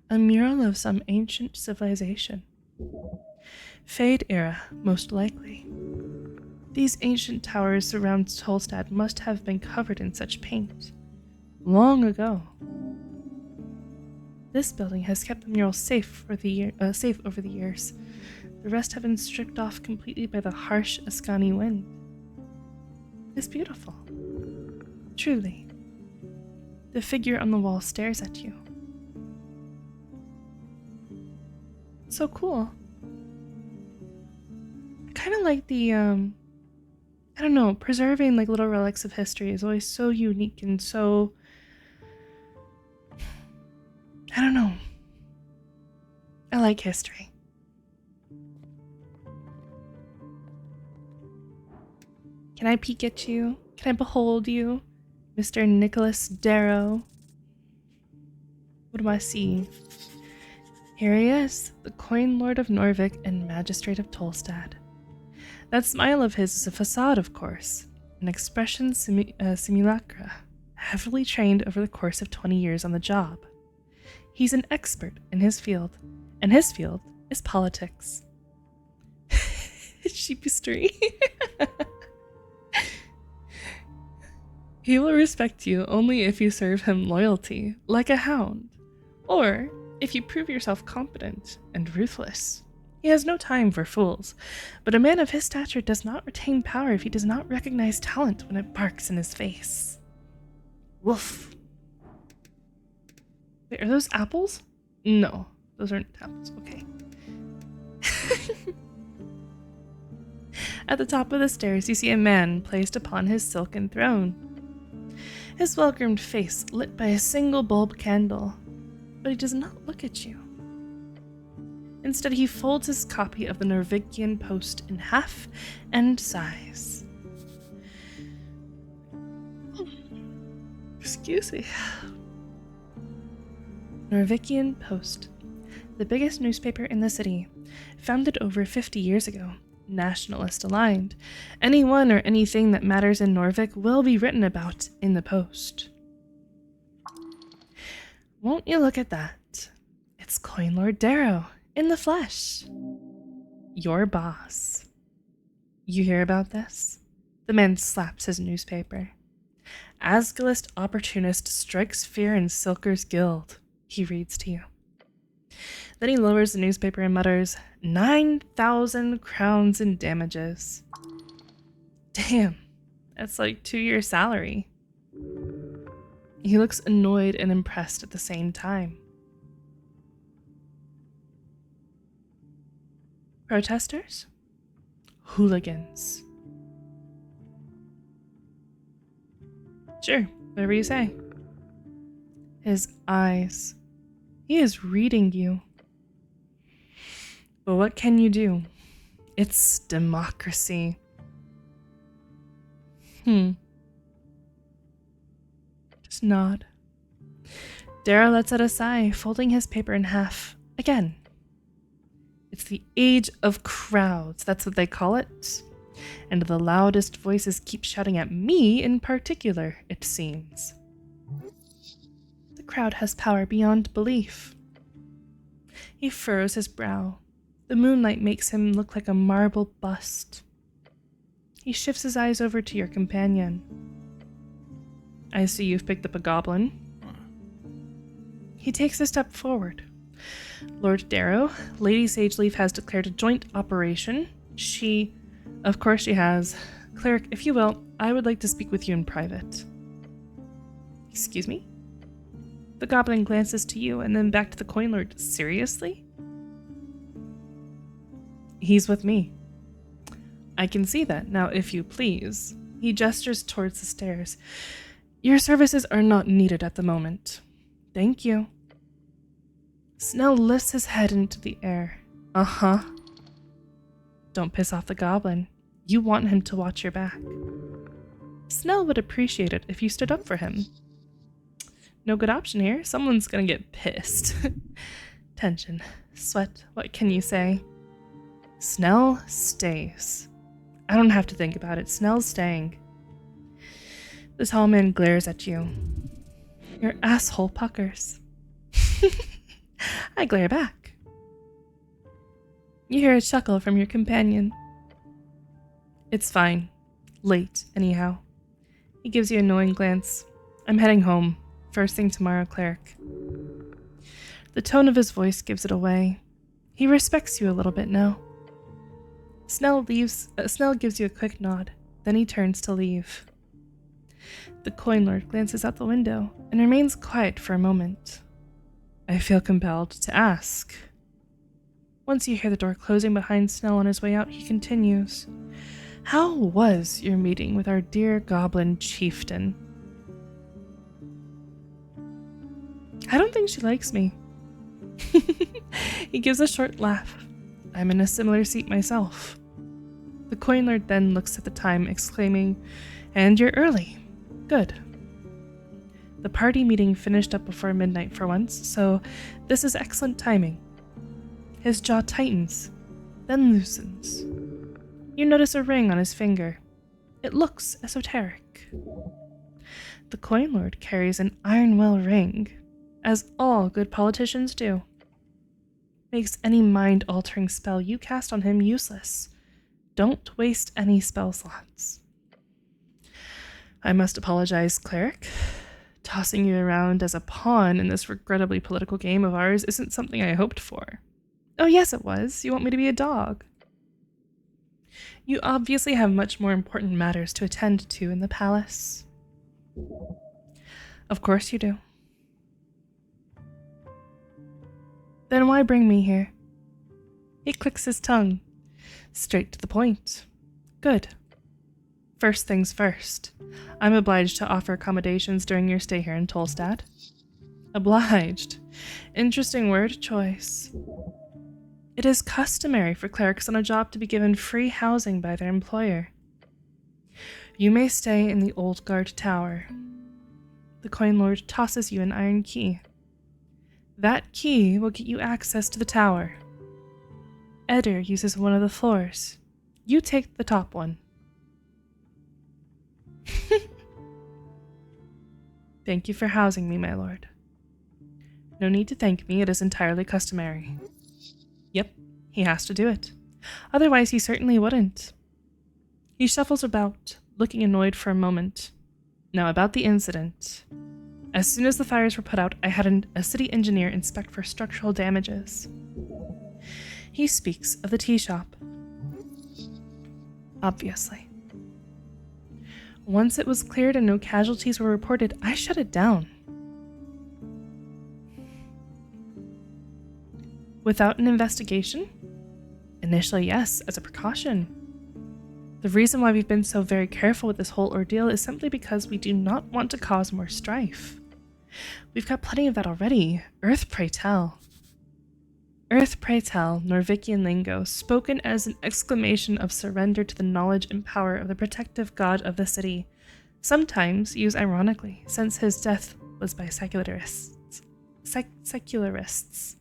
A mural of some ancient civilization. Fade era, most likely. These ancient towers surround Tolstad must have been covered in such paint. Long ago. This building has kept the mural safe over the years. The rest have been stripped off completely by the harsh Ascani wind. It's beautiful. Truly. The figure on the wall stares at you. So cool. I kind of like the, I don't know, preserving like little relics of history is always so unique and so, I don't know. I like history. Can I peek at you? Can I behold you? Mr. Nicholas Darrow? What do I see? Here he is, the Coin Lord of Norvik and Magistrate of Tolstad. That smile of his is a facade, of course, an expression simulacra, heavily trained over the course of 20 years on the job. He's an expert in his field, and his field is politics. Sheepie. He will respect you only if you serve him loyalty, like a hound, or if you prove yourself competent and ruthless. He has no time for fools, but a man of his stature does not retain power if he does not recognize talent when it barks in his face. Woof. Wait, are those apples? No, those aren't apples. Okay. At the top of the stairs, you see a man placed upon his silken throne. His well-groomed face lit by a single bulb candle, but he does not look at you. Instead, he folds his copy of the Norwegian Post in half and sighs. Excuse me. Norwegian Post, the biggest newspaper in the city, founded over 50 years ago, nationalist aligned. Anyone or anything that matters in Norvik will be written about in the Post. Won't you look at that? It's Coin Lord Darrow. In the flesh. Your boss. You hear about this? The man slaps his newspaper. Asgalist opportunist strikes fear in Silker's guild, he reads to you. Then he lowers the newspaper and mutters, 9,000 crowns in damages. Damn, that's like 2-year salary. He looks annoyed and impressed at the same time. Protesters? Hooligans. Sure, whatever you say. His eyes. He is reading you. But what can you do? It's democracy. Just nod. Darrow lets out a sigh, folding his paper in half. Again. It's the age of crowds, that's what they call it. And the loudest voices keep shouting at me in particular, it seems. The crowd has power beyond belief. He furrows his brow. The moonlight makes him look like a marble bust. He shifts his eyes over to your companion. I see you've picked up a goblin. He takes a step forward. Lord Darrow, Lady Sageleaf has declared a joint operation. Of course she has. Cleric, if you will, I would like to speak with you in private. Excuse me? The goblin glances to you and then back to the Coin Lord. Seriously? He's with me. I can see that. Now, if you please. He gestures towards the stairs. Your services are not needed at the moment. Thank you. Snell lifts his head into the air. Uh-huh. Don't piss off the goblin. You want him to watch your back. Snell would appreciate it if you stood up for him. No good option here. Someone's gonna get pissed. Tension. Sweat. What can you say? Snell stays. I don't have to think about it. Snell's staying. The tall man glares at you. Your asshole puckers. I glare back. You hear a chuckle from your companion. It's fine. Late, anyhow. He gives you a knowing glance. I'm heading home. First thing tomorrow, cleric. The tone of his voice gives it away. He respects you a little bit now. Snell gives you a quick nod. Then he turns to leave. The Coin Lord glances out the window and remains quiet for a moment. I feel compelled to ask. Once you hear the door closing behind Snell on his way out, he continues. How was your meeting with our dear goblin chieftain? I don't think she likes me. He gives a short laugh. I'm in a similar seat myself. The Coin Lord then looks at the time, exclaiming, And you're early. Good. The party meeting finished up before midnight for once, so this is excellent timing. His jaw tightens, then loosens. You notice a ring on his finger. It looks esoteric. The Coin Lord carries an Ironwell ring, as all good politicians do. Makes any mind-altering spell you cast on him useless. Don't waste any spell slots. I must apologize, cleric. Tossing you around as a pawn in this regrettably political game of ours isn't something I hoped for. Oh, yes, it was. You want me to be a dog. You obviously have much more important matters to attend to in the palace. Of course you do. Then why bring me here? He clicks his tongue. Straight to the point. Good. First things first. I'm obliged to offer accommodations during your stay here in Tolstad. Obliged. Interesting word choice. It is customary for clerics on a job to be given free housing by their employer. You may stay in the Old Guard Tower. The Coin Lord tosses you an iron key. That key will get you access to the tower. Eder uses one of the floors. You take the top one. Thank you for housing me, my lord. No need to thank me, it is entirely customary. Yep, he has to do it. Otherwise, he certainly wouldn't. He shuffles about, looking annoyed for a moment. Now, about the incident. As soon as the fires were put out, I had a city engineer inspect for structural damages. He speaks of the tea shop. Obviously. Once it was cleared and no casualties were reported, I shut it down. Without an investigation? Initially, yes, as a precaution. The reason why we've been so very careful with this whole ordeal is simply because we do not want to cause more strife. We've got plenty of that already. Earth, pray tell. Earth, pray tell, Norvikian lingo, spoken as an exclamation of surrender to the knowledge and power of the protective god of the city, sometimes used ironically, since his death was by secularists. Secularists.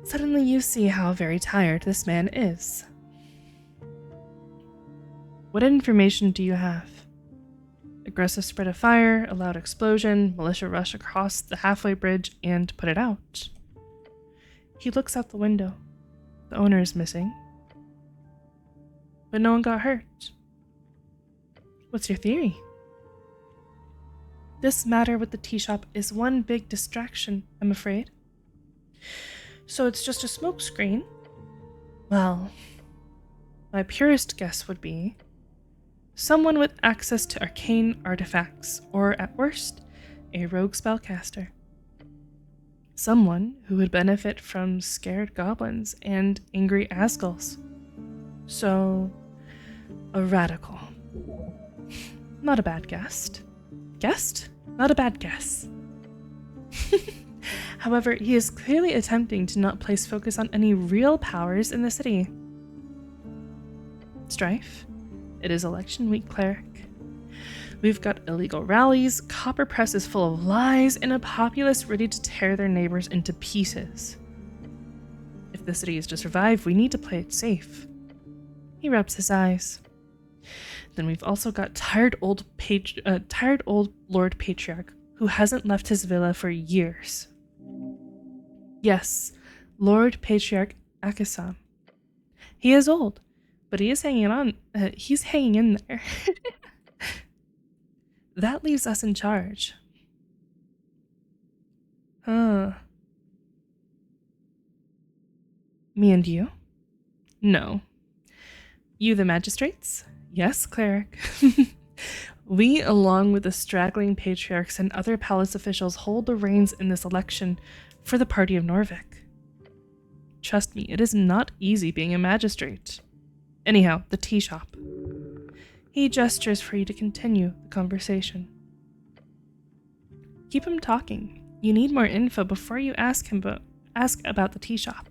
Suddenly you see how very tired this man is. What information do you have? Aggressive spread of fire, a loud explosion, militia rush across the halfway bridge, and put it out. He looks out the window. The owner is missing. But no one got hurt. What's your theory? This matter with the tea shop is one big distraction, I'm afraid. So it's just a smokescreen? Well, my purest guess would be someone with access to arcane artifacts, or at worst, a rogue spellcaster. Someone who would benefit from scared goblins and angry Asgulls. So, a radical. Not a bad guess. Guessed? Not a bad guess. However, he is clearly attempting to not place focus on any real powers in the city. Strife? It is election week, cleric. We've got illegal rallies, copper presses full of lies, and a populace ready to tear their neighbors into pieces. If the city is to survive, we need to play it safe. He rubs his eyes. Then we've also got tired old Lord Patriarch who hasn't left his villa for years. Yes, Lord Patriarch Akasam. He is old, but he is hanging on. He's hanging in there. That leaves us in charge. Me and you? No. You the magistrates? Yes, cleric. We, along with the straggling patriarchs and other palace officials, hold the reins in this election for the party of Norvik. Trust me, it is not easy being a magistrate. Anyhow, the tea shop. He gestures for you to continue the conversation. Keep him talking. You need more info before you ask about the tea shop.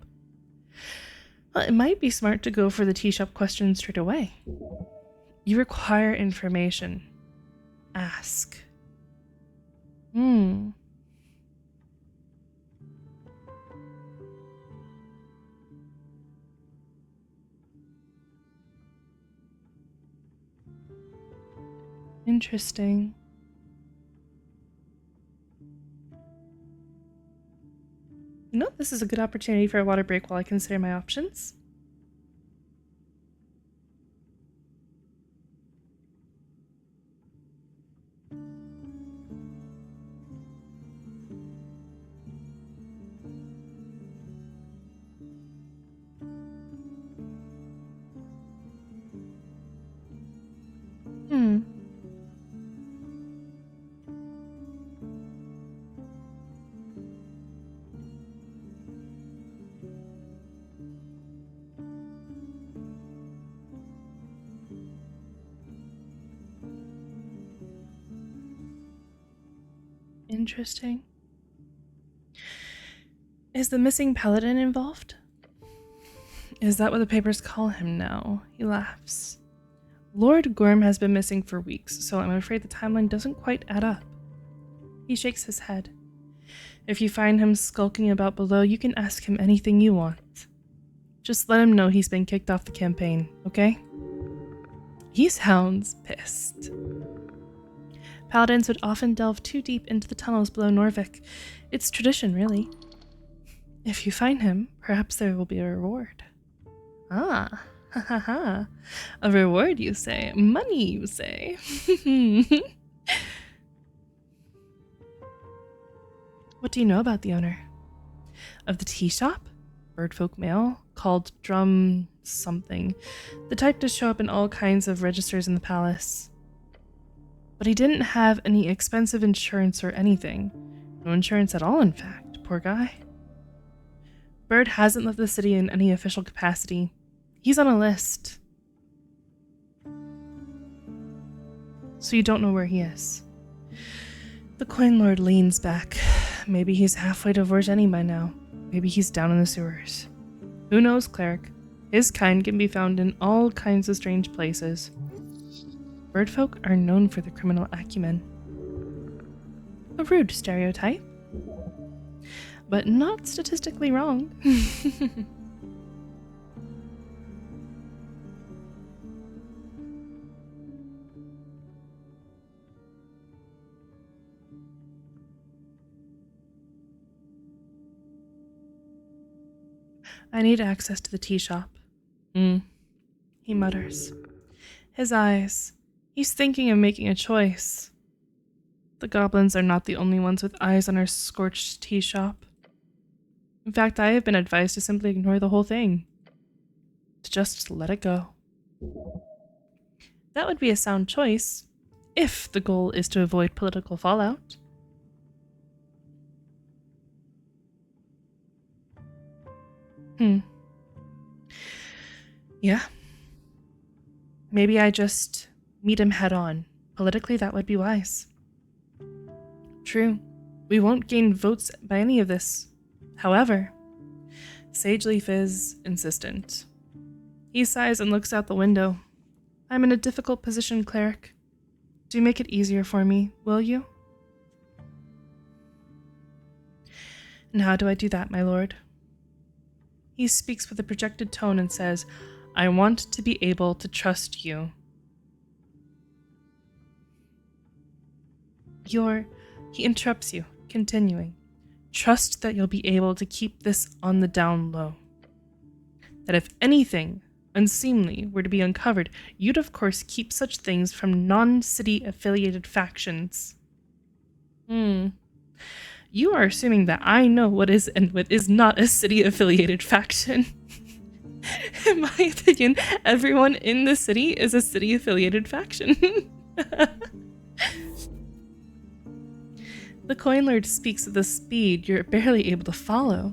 Well, it might be smart to go for the tea shop question straight away. You require information. Ask. Interesting. You know, this is a good opportunity for a water break while I consider my options. interesting. Is the missing paladin involved? Is that what the papers call him now? He laughs. Lord Gorm has been missing for weeks, so I'm afraid the timeline doesn't quite add up. He shakes his head. If you find him skulking about below, you can ask him anything you want. Just let him know he's been kicked off the campaign, okay? He sounds pissed. Paladins would often delve too deep into the tunnels below Norvik. It's tradition, really. If you find him, perhaps there will be a reward. Ah, ha ha ha. A reward, you say? Money, you say? What do you know about the owner? Of the tea shop? Birdfolk mail? Called drum something. The type to show up in all kinds of registers in the palace. But he didn't have any expensive insurance or anything. No insurance at all, in fact. Poor guy. Bird hasn't left the city in any official capacity. He's on a list. So you don't know where he is. The Coin Lord leans back. Maybe he's halfway to Vorgeni by now. Maybe he's down in the sewers. Who knows, cleric? His kind can be found in all kinds of strange places. Birdfolk are known for their criminal acumen. A rude stereotype, but not statistically wrong. I need access to the tea shop. He mutters. His eyes. He's thinking of making a choice. The goblins are not the only ones with eyes on our scorched tea shop. In fact, I have been advised to simply ignore the whole thing. To just let it go. That would be a sound choice, if the goal is to avoid political fallout. Yeah. Maybe I just meet him head on. Politically, that would be wise. True. We won't gain votes by any of this. However, Sageleaf is insistent. He sighs and looks out the window. I'm in a difficult position, cleric. Do make it easier for me, will you? And how do I do that, my lord? He speaks with a projected tone and says, I want to be able to trust you. He interrupts you, continuing, trust that you'll be able to keep this on the down low. That if anything unseemly were to be uncovered, you'd of course keep such things from non-city affiliated factions. You are assuming that I know what is and what is not a city-affiliated faction. In my opinion, everyone in the city is a city-affiliated faction. The Coin Lord speaks at the speed you're barely able to follow.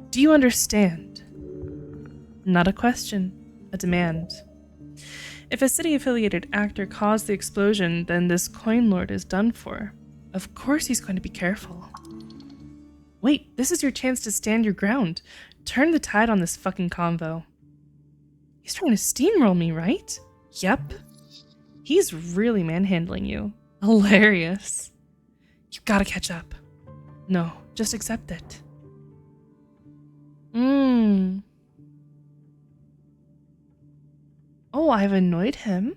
Do you understand? Not a question, a demand. If a city-affiliated actor caused the explosion, then this Coin Lord is done for. Of course he's going to be careful. Wait, this is your chance to stand your ground. Turn the tide on this fucking convo. He's trying to steamroll me, right? Yep. He's really manhandling you. Hilarious. You gotta catch up. No, just accept it. Oh, I've annoyed him.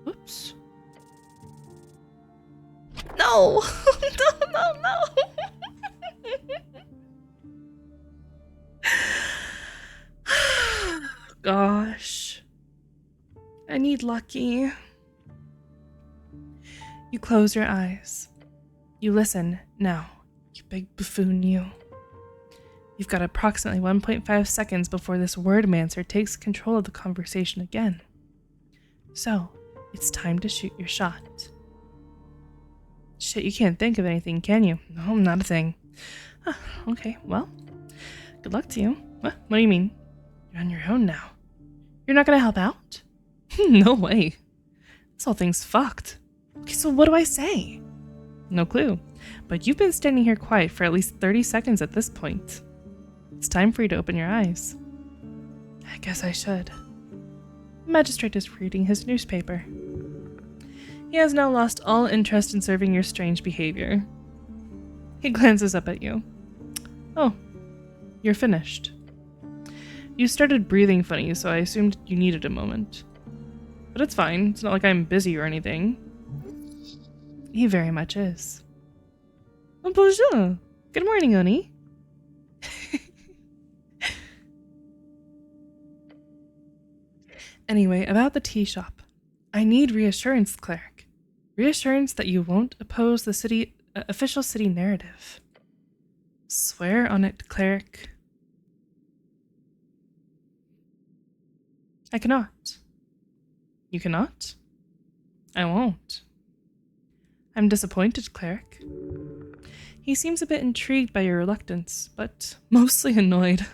Oops. No! No. Gosh. I need lucky. You close your eyes. You listen now, you big buffoon, you. You've got approximately 1.5 seconds before this wordmancer takes control of the conversation again. So, it's time to shoot your shot. Shit, you can't think of anything, can you? No, not a thing. Okay, well, good luck to you. What do you mean? You're on your own now. You're not gonna help out? No way. This whole thing's fucked. Okay, so what do I say? No clue. But you've been standing here quiet for at least 30 seconds at this point. It's time for you to open your eyes. I guess I should. The magistrate is reading his newspaper. He has now lost all interest in serving your strange behavior. He glances up at you. Oh, you're finished. You started breathing funny, so I assumed you needed a moment. But it's fine. It's not like I'm busy or anything. He very much is. Oh, bonjour. Good morning, Oni. Anyway, about the tea shop. I need reassurance, cleric. Reassurance that you won't oppose the official city narrative. Swear on it, cleric. I cannot. You cannot? I won't. I'm disappointed, cleric. He seems a bit intrigued by your reluctance, but mostly annoyed.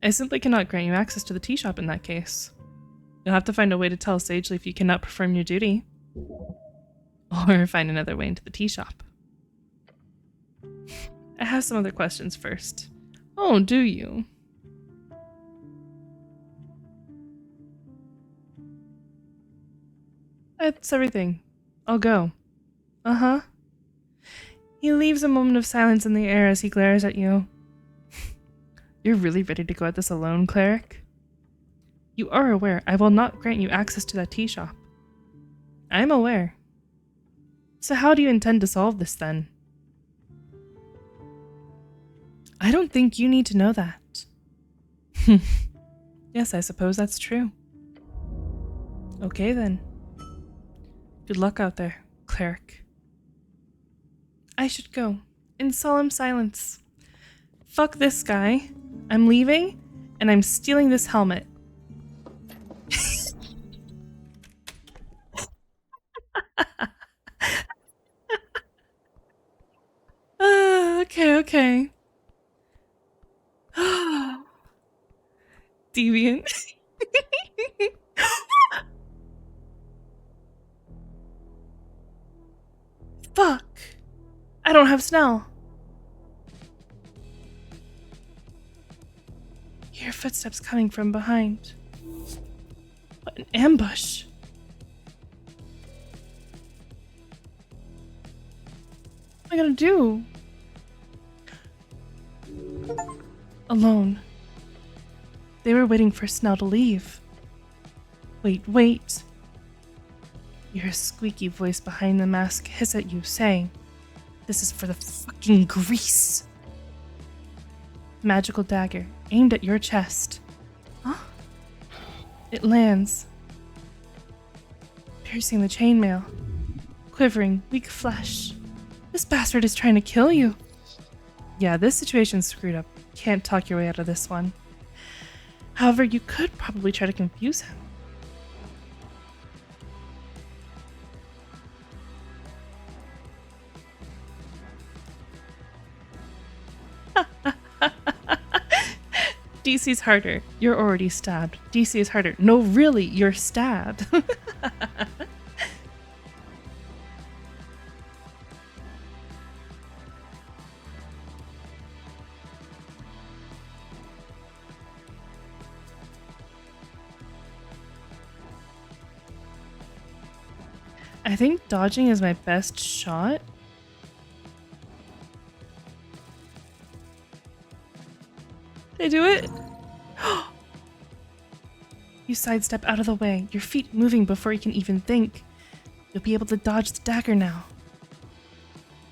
I simply cannot grant you access to the tea shop in that case. You'll have to find a way to tell sagely if you cannot perform your duty. Or find another way into the tea shop. I have some other questions first. Oh, do you? That's everything. I'll go. Uh-huh. He leaves a moment of silence in the air as he glares at you. You're really ready to go at this alone, cleric? You are aware I will not grant you access to that tea shop. I'm aware. So how do you intend to solve this then? I don't think you need to know that. Yes, I suppose that's true. Okay then. Good luck out there, cleric. I should go, in solemn silence. Fuck this guy. I'm leaving, and I'm stealing this helmet. Okay. Deviant. Fuck. I don't have Snell. Hear footsteps coming from behind. What an ambush. What am I gonna do? Alone. They were waiting for Snell to leave. Wait. You hear a squeaky voice behind the mask hiss at you, saying, "This is for the fucking grease." Magical dagger aimed at your chest. Huh? It lands, piercing the chainmail, quivering, weak flesh. This bastard is trying to kill you. Yeah, this situation's screwed up. Can't talk your way out of this one. However, you could probably try to confuse him. DC's harder. You're already stabbed. DC is harder. No, really, you're stabbed. I think dodging is my best shot. Did I do it? You sidestep out of the way, your feet moving before you can even think. You'll be able to dodge the dagger now.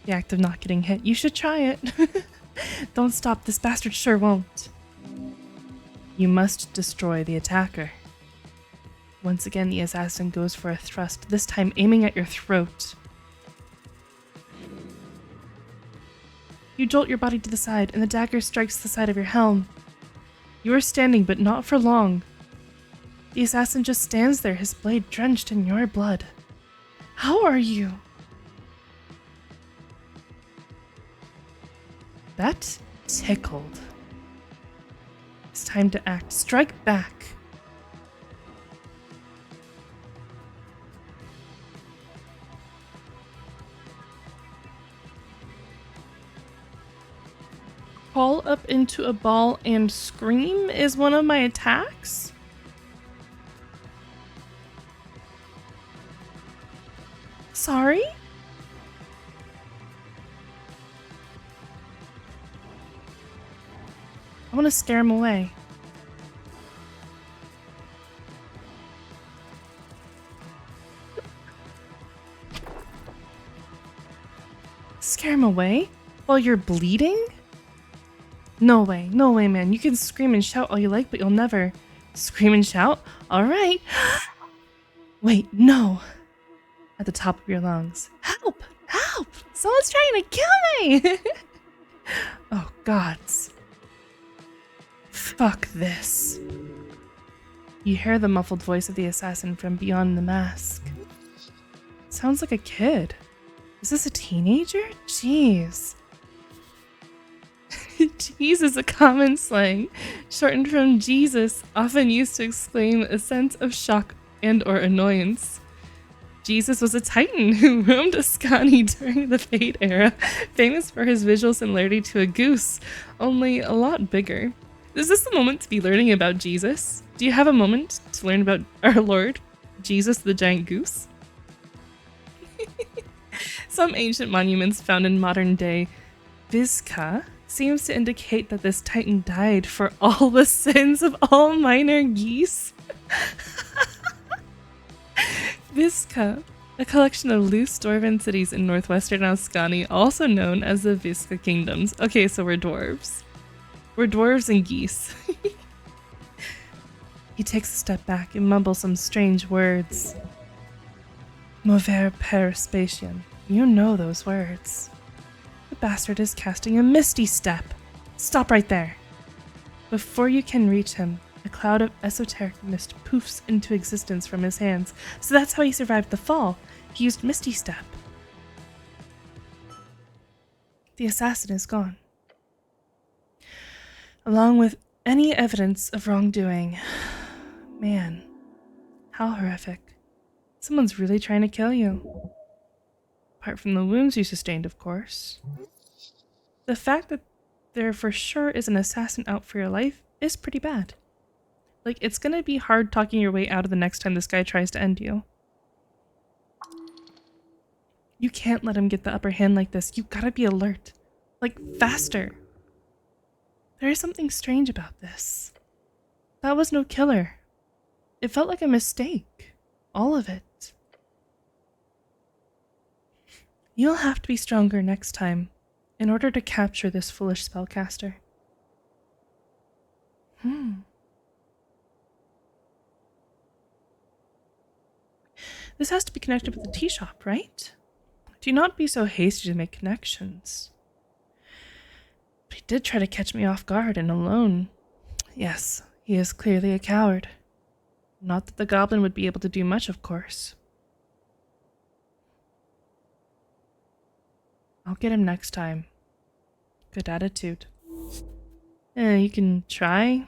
The act of not getting hit. You should try it. Don't stop, this bastard sure won't. You must destroy the attacker. Once again, the assassin goes for a thrust, this time aiming at your throat. You jolt your body to the side, and the dagger strikes the side of your helm. You are standing, but not for long. The assassin just stands there, his blade drenched in your blood. How are you? That tickled. It's time to act. Strike back. crawl up into a ball and scream is one of my attacks? Sorry? I want to scare him away. Scare him away? While you're bleeding? No way, man. You can scream and shout all you like, but you'll never scream and shout? Alright. Wait, no. At the top of your lungs. Help! Help! Someone's trying to kill me! Oh, gods. Fuck this. You hear the muffled voice of the assassin from beyond the mask. Sounds like a kid. Is this a teenager? Jeez. Jeez is a common slang, shortened from Jesus, often used to exclaim a sense of shock and or annoyance. Jesus was a titan who roamed Ascani during the Fade era, famous for his visual similarity to a goose, only a lot bigger. Is this the moment to be learning about Jesus? Do you have a moment to learn about our Lord, Jesus the giant goose? Some ancient monuments found in modern-day Vizca seems to indicate that this titan died for all the sins of all minor geese. Vizca, a collection of loose dwarven cities in northwestern Ascani, also known as the Vizca Kingdoms. Okay, so we're dwarves. We're dwarves and geese. He takes a step back and mumbles some strange words. Mover per spatium. You know those words. The bastard is casting a misty step. Stop right there. Before you can reach him, a cloud of esoteric mist poofs into existence from his hands. So that's how he survived the fall. He used misty step. The assassin is gone, along with any evidence of wrongdoing. Man, how horrific. Someone's really trying to kill you. Apart from the wounds you sustained, of course. The fact that there for sure is an assassin out for your life is pretty bad. Like, it's gonna be hard talking your way out of the next time this guy tries to end you. You can't let him get the upper hand like this. You gotta be alert. Like, faster. There is something strange about this. That was no killer. It felt like a mistake. All of it. You'll have to be stronger next time in order to capture this foolish spellcaster. This has to be connected with the tea shop, right? Do not be so hasty to make connections. But he did try to catch me off guard and alone. Yes, he is clearly a coward. Not that the goblin would be able to do much, of course. I'll get him next time. Good attitude. You can try.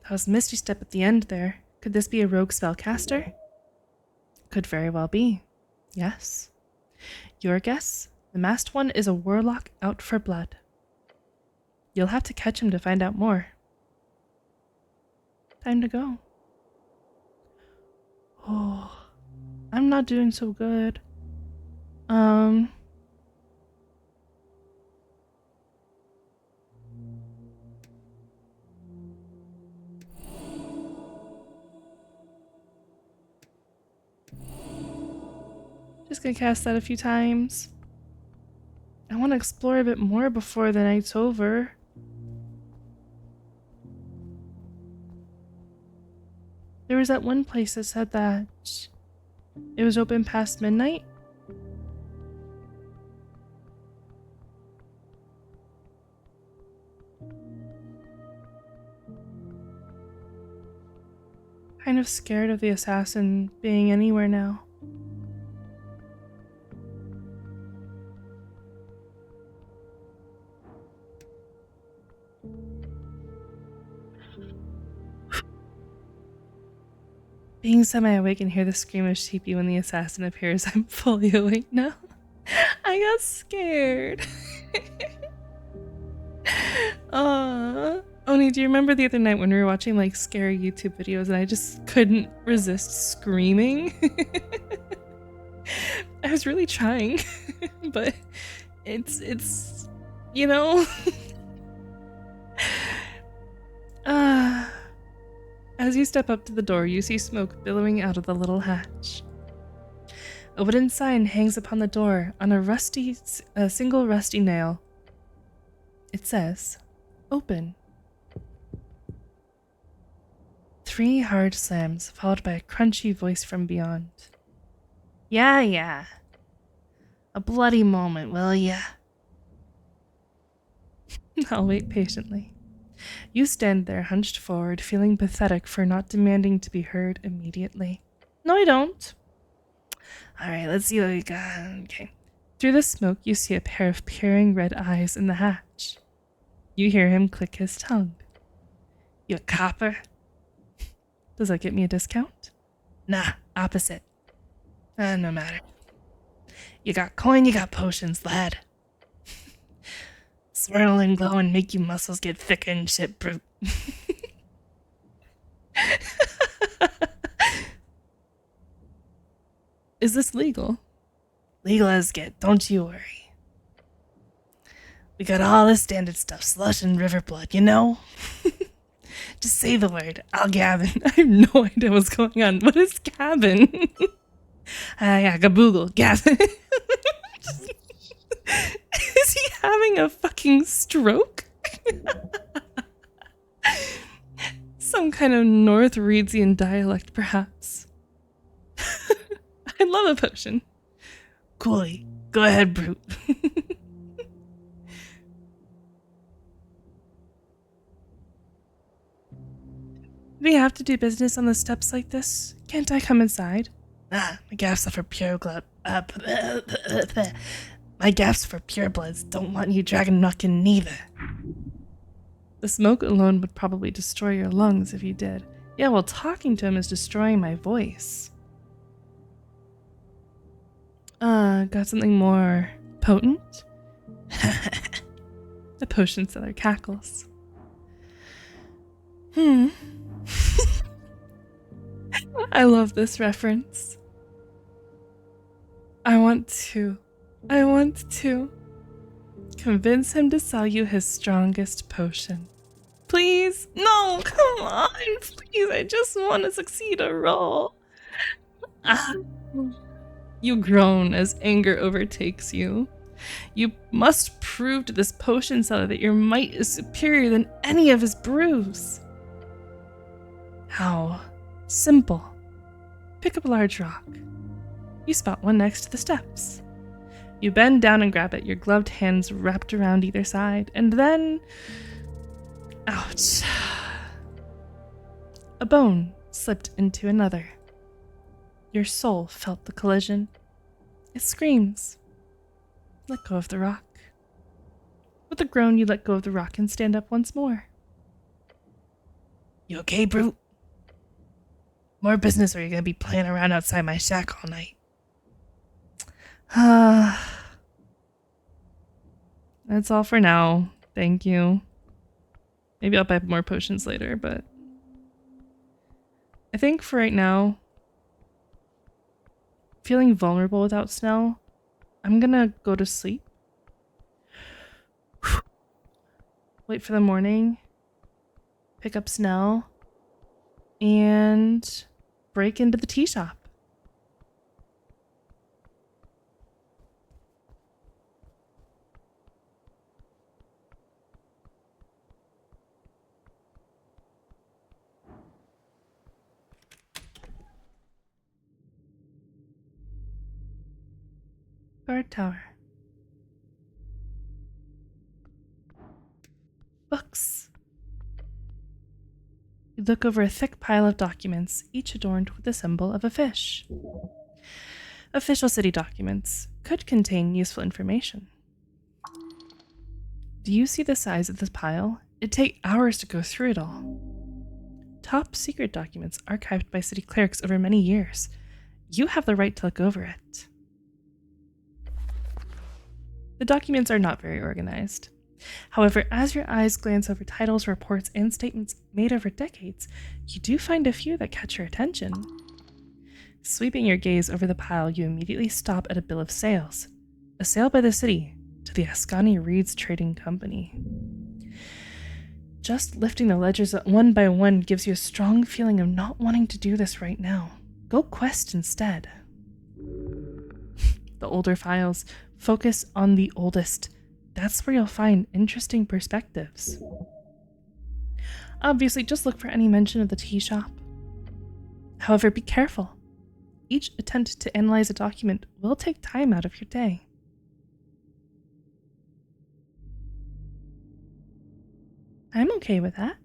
That was Misty Step at the end there. Could this be a rogue spellcaster? Could very well be. Yes. Your guess? The masked one is a warlock out for blood. You'll have to catch him to find out more. Time to go. Oh, I'm not doing so good. Just gonna cast that a few times. I want to explore a bit more before the night's over. There was that one place that said that it was open past midnight. Kind of scared of the assassin being anywhere now. Being semi-awake and hear the scream of Sheepie when the assassin appears, I'm fully awake now. I got scared. Oni, do you remember the other night when we were watching like scary YouTube videos and I just couldn't resist screaming? I was really trying, but it's you know. As you step up to the door, you see smoke billowing out of the little hatch. A wooden sign hangs upon the door on a single rusty nail. It says, "Open." 3 hard slams, followed by a crunchy voice from beyond. Yeah. A bloody moment, will ya? I'll wait patiently. You stand there hunched forward, feeling pathetic for not demanding to be heard immediately. No, I don't. Alright, let's see what we got. Okay. Through the smoke, you see a pair of peering red eyes in the hatch. You hear him click his tongue. You a copper? Does that get me a discount? Nah, opposite. No matter. You got coin, you got potions, lad. Swirl and glow and make you muscles get thicker and shit, brute. Is this legal? Legal as get, don't you worry. We got all the standard stuff, slush and river blood, you know? Just say the word. I'll Gavin. I have no idea what's going on. What is Gavin? Yeah, Gaboogle. Gavin. Is he having a fucking stroke? Some kind of North Reedsian dialect, perhaps. I love a potion. Coolly. Go ahead, brute. Do we have to do business on the steps like this? Can't I come inside? My gaffs are for pure blood. My gaffs for pure bloods don't want you dragon knocking neither. The smoke alone would probably destroy your lungs if you did. Yeah, well, talking to him is destroying my voice. Got something more potent? The potion seller cackles. I love this reference. I want to convince him to sell you his strongest potion. Please? No, come on, please. I just want to succeed a roll. You groan as anger overtakes you. You must prove to this potion seller that your might is superior than any of his brews. How? Simple. Pick up a large rock. You spot one next to the steps. You bend down and grab it, your gloved hands wrapped around either side, and then... Ouch. A bone slipped into another. Your soul felt the collision. It screams. Let go of the rock. With a groan, you let go of the rock and stand up once more. You okay, brute? More business or you're gonna be playing around outside my shack all night. That's all for now. Thank you. Maybe I'll buy more potions later, but I think for right now, feeling vulnerable without Snell, I'm gonna go to sleep. Wait for the morning, pick up Snell, and break into the tea shop. Guard tower. Books. You look over a thick pile of documents, each adorned with the symbol of a fish. Official city documents could contain useful information. Do you see the size of this pile? It'd take hours to go through it all. Top secret documents archived by city clerics over many years. You have the right to look over it. The documents are not very organized. However, as your eyes glance over titles, reports, and statements made over decades, you do find a few that catch your attention. Sweeping your gaze over the pile, you immediately stop at a bill of sales. A sale by the city to the Ascani Reeds Trading Company. Just lifting the ledgers one by one gives you a strong feeling of not wanting to do this right now. Go quest instead. The older files focus on the oldest. That's where you'll find interesting perspectives. Obviously, just look for any mention of the tea shop. However, be careful. Each attempt to analyze a document will take time out of your day. I'm okay with that.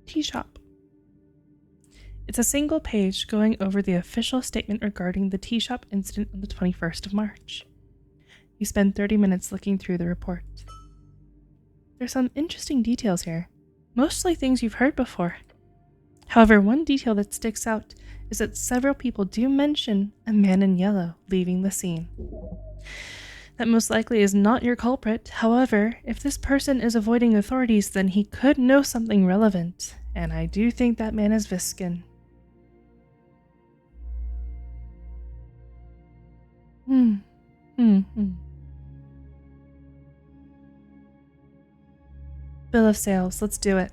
Tea shop. It's a single page going over the official statement regarding the tea shop incident on the 21st of March. You spend 30 minutes looking through the report. There's some interesting details here, mostly things you've heard before. However, one detail that sticks out is that several people do mention a man in yellow leaving the scene. That most likely is not your culprit. However, if this person is avoiding authorities, then he could know something relevant, and I do think that man is Viskin. Bill of sales, let's do it.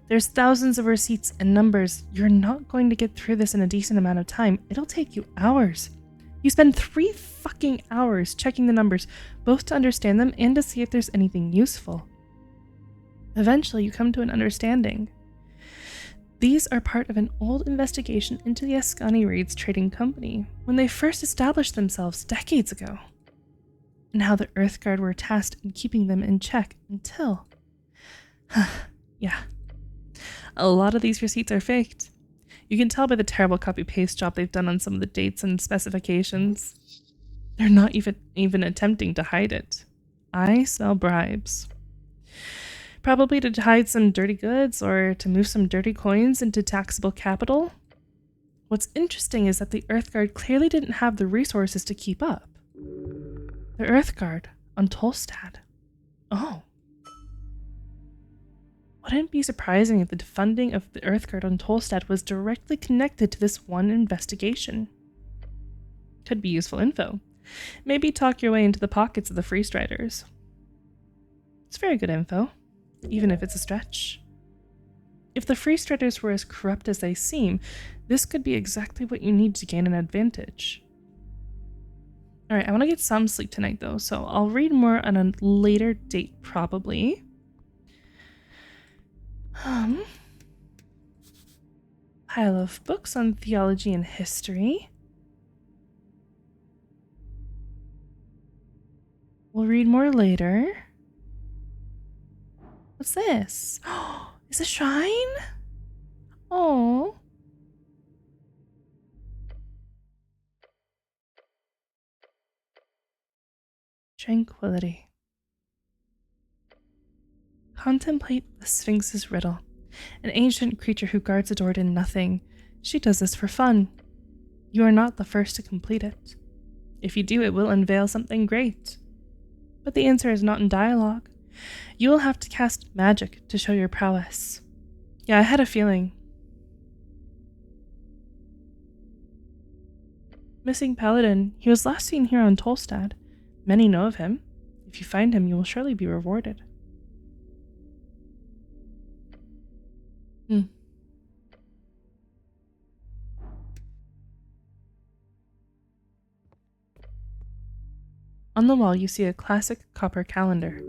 There's thousands of receipts and numbers. You're not going to get through this in a decent amount of time. It'll take you hours. You spend 3 fucking hours checking the numbers, both to understand them and to see if there's anything useful. Eventually, you come to an understanding. These are part of an old investigation into the Ascani Reeds Trading Company when they first established themselves decades ago, and how the Earthguard were tasked in keeping them in check until... yeah. A lot of these receipts are faked. You can tell by the terrible copy-paste job they've done on some of the dates and specifications. They're not even attempting to hide it. I smell bribes. Probably to hide some dirty goods or to move some dirty coins into taxable capital. What's interesting is that the Earthguard clearly didn't have the resources to keep up. The Earthguard on Tolstad. Oh. Wouldn't it be surprising if the funding of the Earthguard on Tolstad was directly connected to this one investigation? Could be useful info. Maybe talk your way into the pockets of the Free Striders. It's very good info, even if it's a stretch. If the Free Striders were as corrupt as they seem, this could be exactly what you need to gain an advantage. Alright, I want to get some sleep tonight though, so I'll read more on a later date probably. Pile of books on theology and history. We'll read more later. What's this? Oh, is a shrine? Oh. Tranquility. Contemplate the Sphinx's riddle. An ancient creature who guards a door to nothing. She does this for fun. You are not the first to complete it. If you do, it will unveil something great. But the answer is not in dialogue. You will have to cast magic to show your prowess. Yeah, I had a feeling. Missing Paladin. He was last seen here on Tolstad. Many know of him. If you find him, you will surely be rewarded. On the wall, you see a classic copper calendar.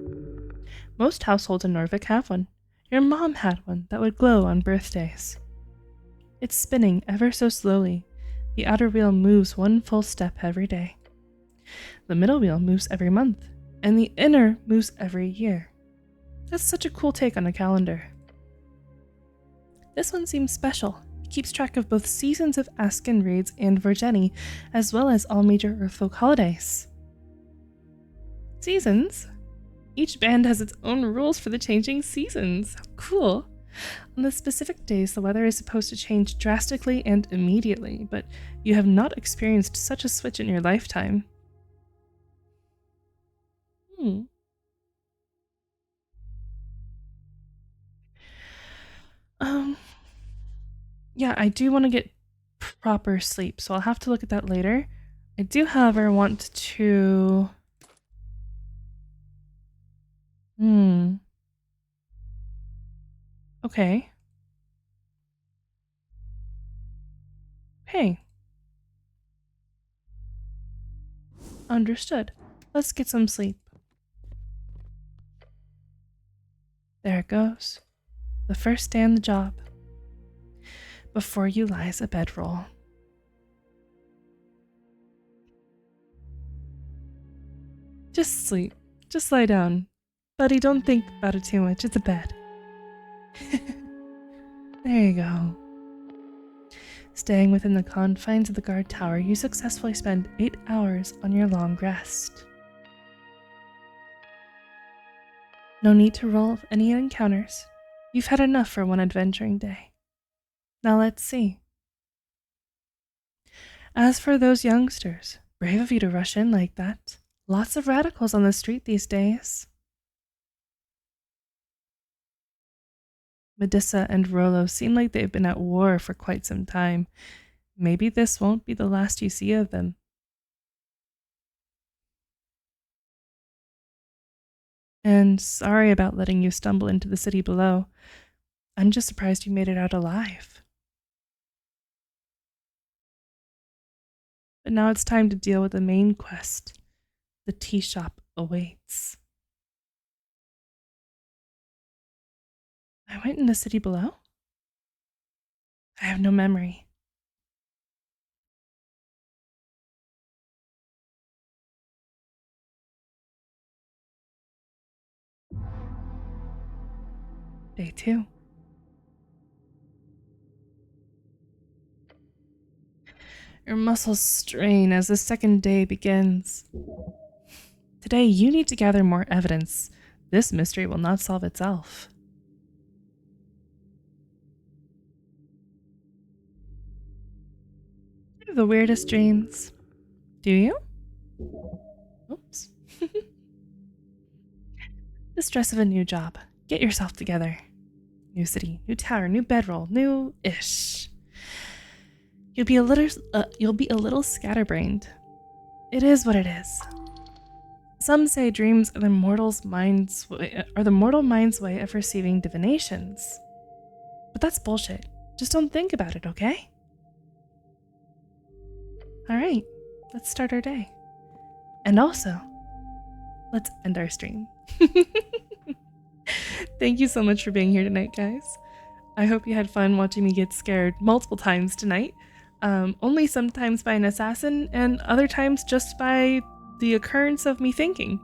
Most households in Norvik have one. Your mom had one that would glow on birthdays. It's spinning ever so slowly. The outer wheel moves one full step every day. The middle wheel moves every month, and the inner moves every year. That's such a cool take on a calendar. This one seems special. It keeps track of both seasons of Asken Reeds and Virgeni, as well as all major Earthfolk holidays. Seasons? Each band has its own rules for the changing seasons. Cool. On the specific days, the weather is supposed to change drastically and immediately, but you have not experienced such a switch in your lifetime. Yeah, I do want to get proper sleep, so I'll have to look at that later. I do, however, want to... Okay. Hey. Understood. Let's get some sleep. There it goes. The first day on the job. Before you lies a bedroll. Just sleep. Just lie down. Buddy, don't think about it too much. It's a bed. There you go. Staying within the confines of the guard tower, you successfully spend 8 hours on your long rest. No need to roll any encounters. You've had enough for one adventuring day. Now let's see. As for those youngsters, brave of you to rush in like that. Lots of radicals on the street these days. Medusa and Rollo seem like they've been at war for quite some time. Maybe this won't be the last you see of them. And sorry about letting you stumble into the city below. I'm just surprised you made it out alive. But now it's time to deal with the main quest. The tea shop awaits. I went in the city below? I have no memory. Day 2. Your muscles strain as the second day begins. Today, you need to gather more evidence. This mystery will not solve itself. I have the weirdest dreams. Do you? Oops. The stress of a new job. Get yourself together. New city, new tower, new bedroll, new-ish. You'll be a little scatterbrained. It is what it is. Some say dreams are the mortal mind's way of receiving divinations. But that's bullshit. Just don't think about it, okay? Alright, let's start our day. And also, let's end our stream. Thank you so much for being here tonight, guys. I hope you had fun watching me get scared multiple times tonight. Only sometimes by an assassin, and other times just by the occurrence of me thinking.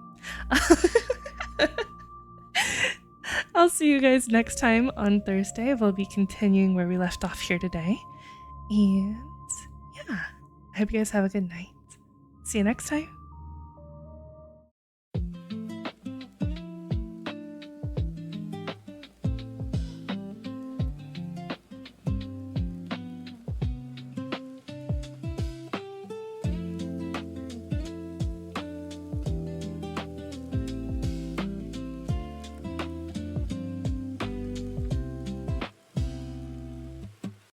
I'll see you guys next time on Thursday. We'll be continuing where we left off here today. And yeah, I hope you guys have a good night. See you next time.